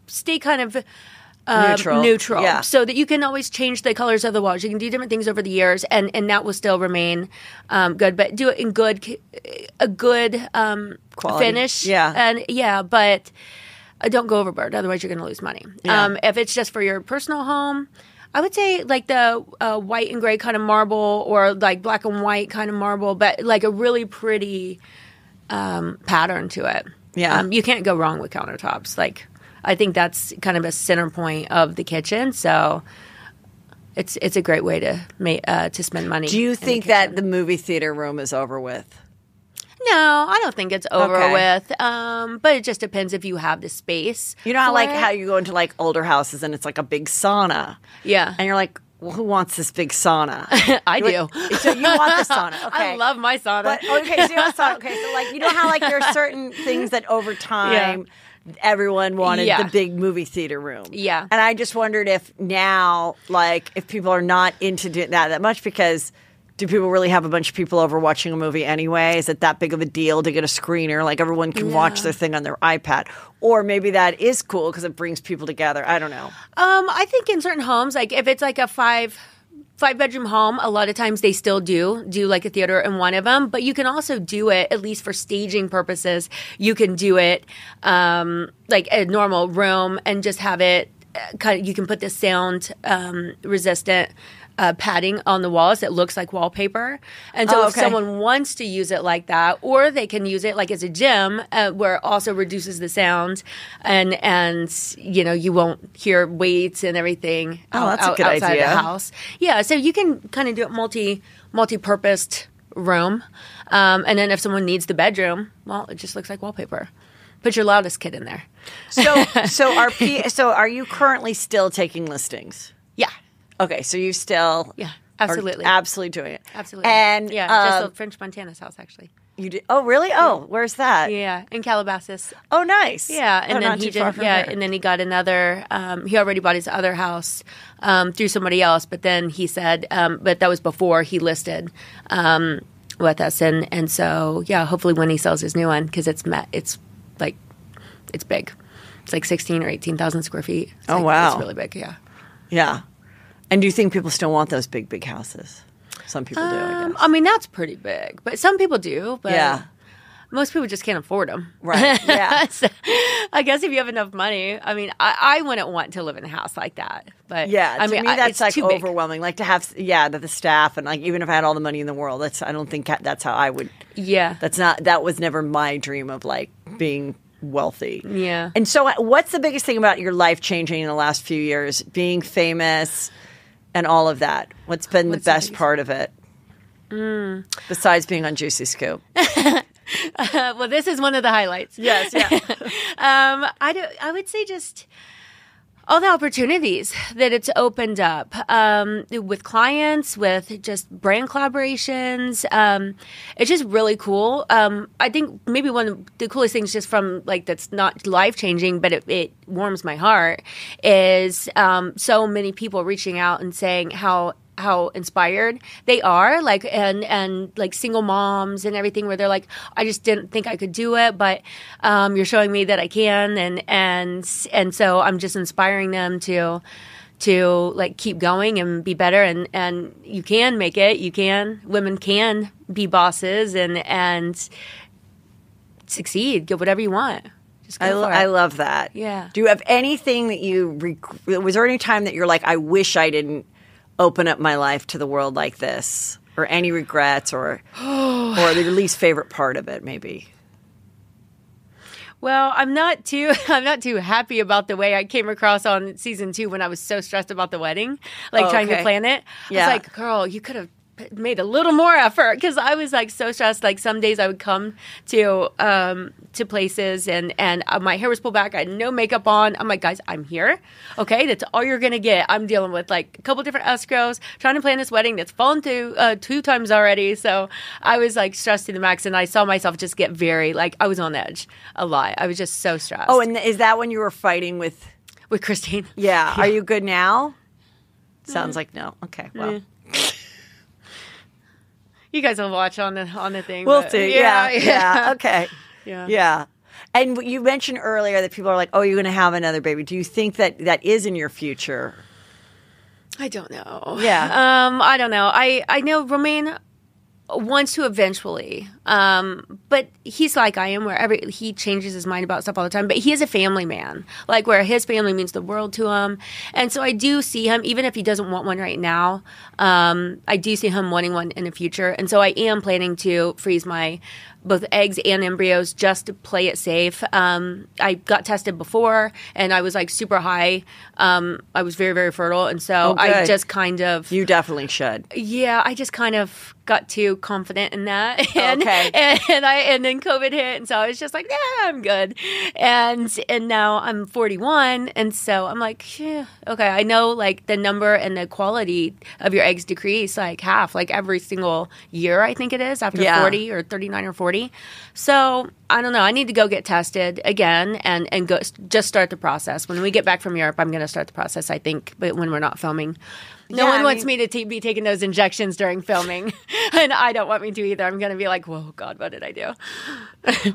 stay kind of neutral, yeah. so that you can always change the colors of the walls. You can do different things over the years, and that will still remain good. But do it in a good Quality. finish, but don't go overboard. Otherwise, you're going to lose money. Yeah. If it's just for your personal home, I would say like the white and gray kind of marble, or like black and white kind of marble, but like a really pretty pattern to it. Yeah, you can't go wrong with countertops. Like, I think that's kind of a center point of the kitchen. So it's a great way to spend money. Do you think that the movie theater room is over with? No, I don't think it's over with. But it just depends if you have the space. You know how how you go into like older houses and it's like a big sauna. Yeah. And you're like, well, who wants this big sauna? I do. So you want the sauna. Okay. I love my sauna. But, okay, so you want sauna. Okay, so like, you know how like there are certain things that over time everyone wanted the big movie theater room. Yeah. And I just wondered if now, like, if people are not into that much, because do people really have a bunch of people over watching a movie anyway? Is it that big of a deal to get a screener? Like, everyone can watch their thing on their iPad. Or maybe that is cool because it brings people together. I don't know. I think in certain homes, like if it's like a five-bedroom home, a lot of times they still do like a theater in one of them. But you can also do it, at least for staging purposes, you can do it like a normal room and just have it you can put this sound resistant padding on the walls that looks like wallpaper. And so if someone wants to use it like that, or they can use it like as a gym where it also reduces the sound and you know, you won't hear weights and everything outside of the house. Yeah, so you can kind of do it multi-purposed room. And then if someone needs the bedroom, well, it just looks like wallpaper. Put your loudest kid in there. So are you currently still taking listings? Yeah. Okay, so you still absolutely are absolutely doing it. Absolutely. And just sold French Montana's house, actually. You did? Oh, really? Oh, where's that? Yeah, in Calabasas. Oh, nice. Yeah, and then and then he got another. He already bought his other house through somebody else, but then he said, but that was before he listed with us, and so hopefully when he sells his new one, because it's big. It's like 16 or 18,000 square feet. Wow, it's really big. Yeah. Yeah. And do you think people still want those big houses? Some people do, I guess. I mean, that's pretty big, but some people do. But most people just can't afford them. Right, yeah. So, I guess if you have enough money, I mean, I wouldn't want to live in a house like that. But I mean, that's like too overwhelming. Like to have, the staff, and like even if I had all the money in the world, I don't think that's how I would. Yeah. That was never my dream of like being wealthy. Yeah. And so what's the biggest thing about your life changing in the last few years? Being famous and all of that. What's been the best part of it? Besides being on Juicy Scoop. Well, this is one of the highlights. Yes, yeah. I would say just all the opportunities that it's opened up with clients, with just brand collaborations. It's just really cool. I think maybe one of the coolest things just from like that's not life-changing, but it warms my heart is so many people reaching out and saying how how inspired they are, like, and like single moms and everything, where they're like, I just didn't think I could do it, but you're showing me that I can, and so I'm just inspiring them to like keep going and be better, and you can make it. Women can be bosses and succeed, get whatever you want. Just go for it. I love that. Yeah. Do you have anything that was there any time that you're like, I wish I didn't open up my life to the world like this, or any regrets, or your least favorite part of it, maybe? Well, I'm not too happy about the way I came across on season 2 when I was so stressed about the wedding, like trying to plan it. Yeah. I was like, girl, you could have made a little more effort, because I was like so stressed. Like some days I would come to places and my hair was pulled back. I had no makeup on. I'm like, guys, I'm here. Okay, that's all you're gonna get. I'm dealing with like a couple different escrows, trying to plan this wedding that's fallen through 2 times already. So I was like stressed to the max, and I saw myself just get very like I was on edge a lot. I was just so stressed. Oh, and is that when you were fighting with Christine? Yeah. Are you good now? Sounds like no. Okay. Well. You guys will watch on the thing. We'll see. Yeah. Okay. Yeah. Yeah. And you mentioned earlier that people are like, oh, you're going to have another baby. Do you think that is in your future? I don't know. Yeah. I don't know. I know Romain wants to eventually, but he's like I am, where he changes his mind about stuff all the time. But he is a family man, like where his family means the world to him, and so I do see him, even if he doesn't want one right now. I do see him wanting one in the future, and so I am planning to freeze my both eggs and embryos just to play it safe. I got tested before, and I was like super high. I was very, very fertile, and so I just kind of... You definitely should. Yeah, I just kind of got too confident in that. And, okay. And then COVID hit, and so I was just like, yeah, I'm good. And now I'm 41, and so I'm like, yeah, okay, I know like the number and the quality of your eggs decrease like half, like every single year, I think it is, after 40 or 39 or 40. So I don't know. I need to go get tested again and go just start the process. When we get back from Europe, I'm going to start the process, I think, but when we're not filming. No one wants me to be taking those injections during filming, and I don't want me to either. I'm going to be like, whoa, God, what did I do?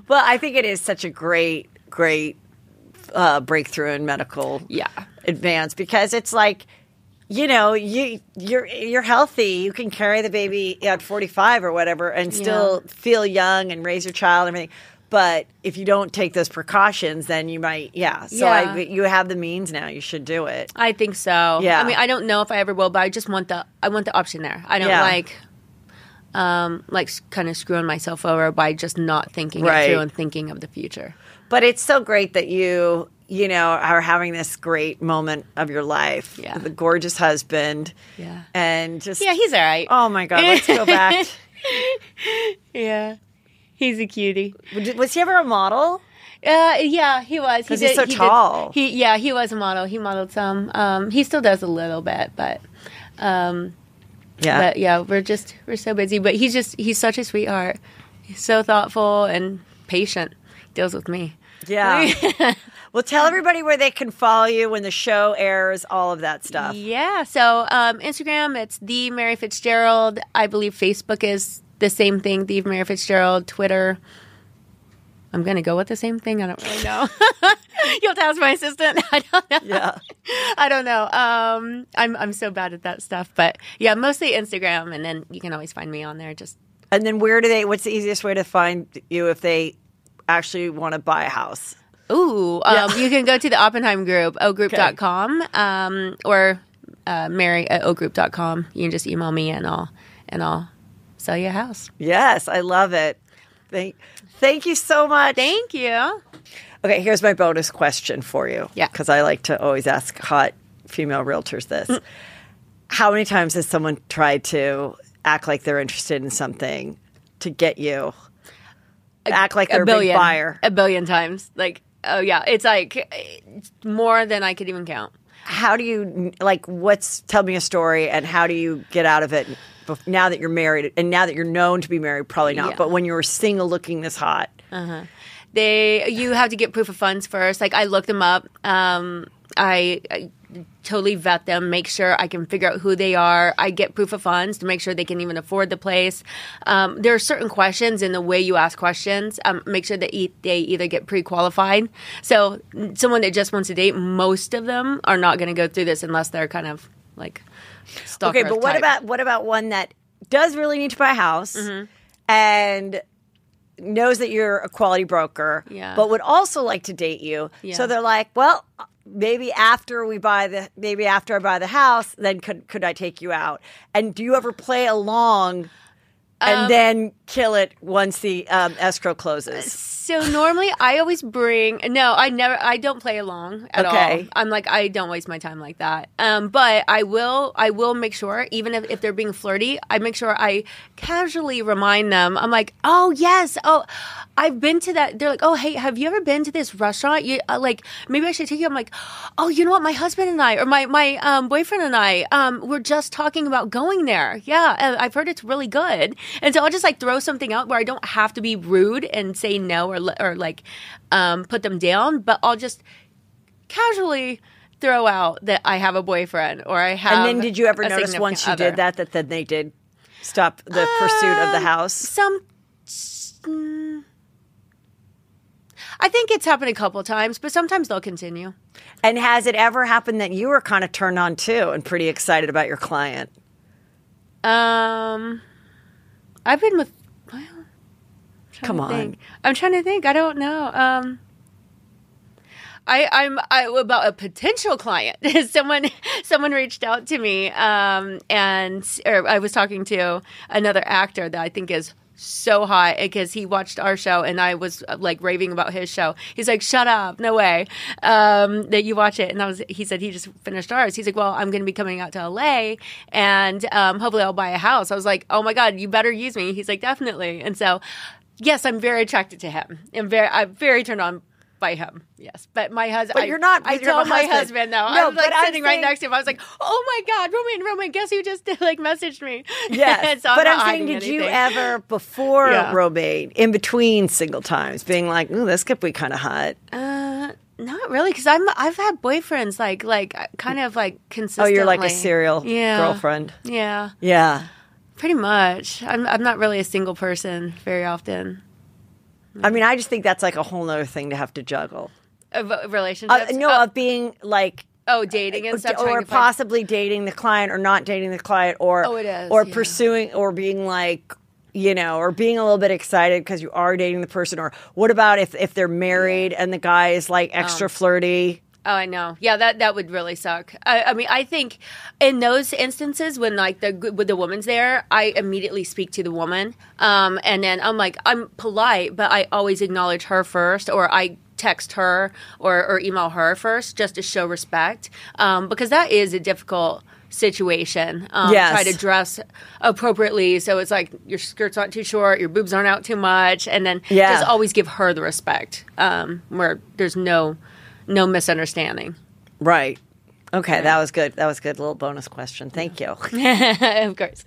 Well, I think it is such a great breakthrough in medical advance, because it's like, you know, you're healthy. You can carry the baby at 45 or whatever and still feel young and raise your child and everything. But if you don't take those precautions, then you might, So you have the means now. You should do it. I think so. Yeah. I mean, I don't know if I ever will, but I just want the option there. I don't like kind of screwing myself over by just not thinking it through and thinking of the future. But it's so great that you are having this great moment of your life. Yeah. The gorgeous husband. Yeah. And just... Yeah, he's all right. Oh, my God. Let's go back. Yeah. He's a cutie. Was he ever a model? Yeah, he was. Because he's so tall. He was a model. He modeled some. He still does a little bit, but... But yeah, we're so busy. But he's such a sweetheart. He's so thoughtful and patient. He deals with me. Yeah. Well, tell everybody where they can follow you when the show airs, all of that stuff. Yeah. So Instagram, it's the Mary Fitzgerald. I believe Facebook is the same thing, the Mary Fitzgerald. Twitter, I'm going to go with the same thing. I don't really know. You'll have to ask my assistant. I don't know. Yeah. I don't know. I'm so bad at that stuff. But yeah, mostly Instagram. And then you can always find me on there. And then what's the easiest way to find you if they actually want to buy a house? Ooh, you can go to the Oppenheim group, ogroup.com, or Mary at ogroup.com. You can just email me and I'll sell you a house. Yes, I love it. Thank you so much. Thank you. Okay, here's my bonus question for you. Yeah. Because I like to always ask hot female realtors this. How many times has someone tried to act like they're interested in something to get you? Act like they're a big buyer. A billion times. Like, oh yeah, it's like more than I could even count. How do you, tell me a story, and how do you get out of it now that you're married, and now that you're known to be married, probably not, but when you were single looking this hot? You have to get proof of funds first. Like, I looked them up. I totally vet them, make sure I can figure out who they are. I get proof of funds to make sure they can even afford the place. There are certain questions in the way you ask questions. Make sure that they either get pre-qualified. So someone that just wants to date, most of them are not going to go through this unless they're kind of like stalker Okay, but what about one that does really need to buy a house and knows that you're a quality broker, but would also like to date you? Yeah. So they're like, well, maybe after I buy the house, then could I take you out? And do you ever play along and then kill it once the escrow closes? So normally I always I don't play along at all. I'm like, I don't waste my time like that. But I will make sure, even if they're being flirty, I make sure I casually remind them. I'm like, oh yes, I've been to that. They're like, oh hey, have you ever been to this restaurant? You like, maybe I should take you. I'm like, oh, you know what? My husband and I, or my boyfriend and I, we're just talking about going there. Yeah, I've heard it's really good. And so I'll just like throw something out where I don't have to be rude and say no or like put them down, but I'll just casually throw out that I have a boyfriend or I have. And then did you ever a notice once you significant did other. that then they did stop the pursuit of the house? I think it's happened a couple times, but sometimes they'll continue. And has it ever happened that you were kind of turned on too and pretty excited about your client? I've been with. Well, Come on. I'm trying to think. I don't know. I'm about a potential client. Someone reached out to me, or I was talking to another actor that I think is so hot because he watched our show and I was like raving about his show. He's like, shut up, no way that you watch it. And he said he just finished ours. He's like, well, I'm going to be coming out to LA and hopefully I'll buy a house. I was like, oh my God, you better use me. He's like, definitely. And so, yes, I'm very attracted to him. I'm very turned on by him. Yes, but my husband. But you're not. I told my husband though. No, I'm like sitting right saying, next to him. I was like, "Oh my God, Roman! Guess who just like messaged me?" Yes, so but I'm saying, did you ever before Romaine, in between single times, being like, "Ooh, this could be kind of hot"? Not really, because I've had boyfriends like kind of like consistently. Oh, you're like a serial girlfriend. Yeah, yeah, pretty much. I'm not really a single person very often. I mean, I just think that's like a whole other thing to have to juggle. Relationships? Of being like... dating and stuff. Or possibly dating the client or not dating the client or pursuing or being like, or being a little bit excited because you are dating the person. Or what about if they're married and the guy is like extra flirty? Oh, I know. Yeah, that would really suck. I mean, I think in those instances when like the woman's there, I immediately speak to the woman, and then I'm polite, but I always acknowledge her first, or I text her or email her first just to show respect, because that is a difficult situation. Try to dress appropriatly so it's like your skirt's not too short, your boobs aren't out too much, and then just always give her the respect where there's no misunderstanding. Right. Okay, that was good. That was a good little bonus question. Thank you. Of course.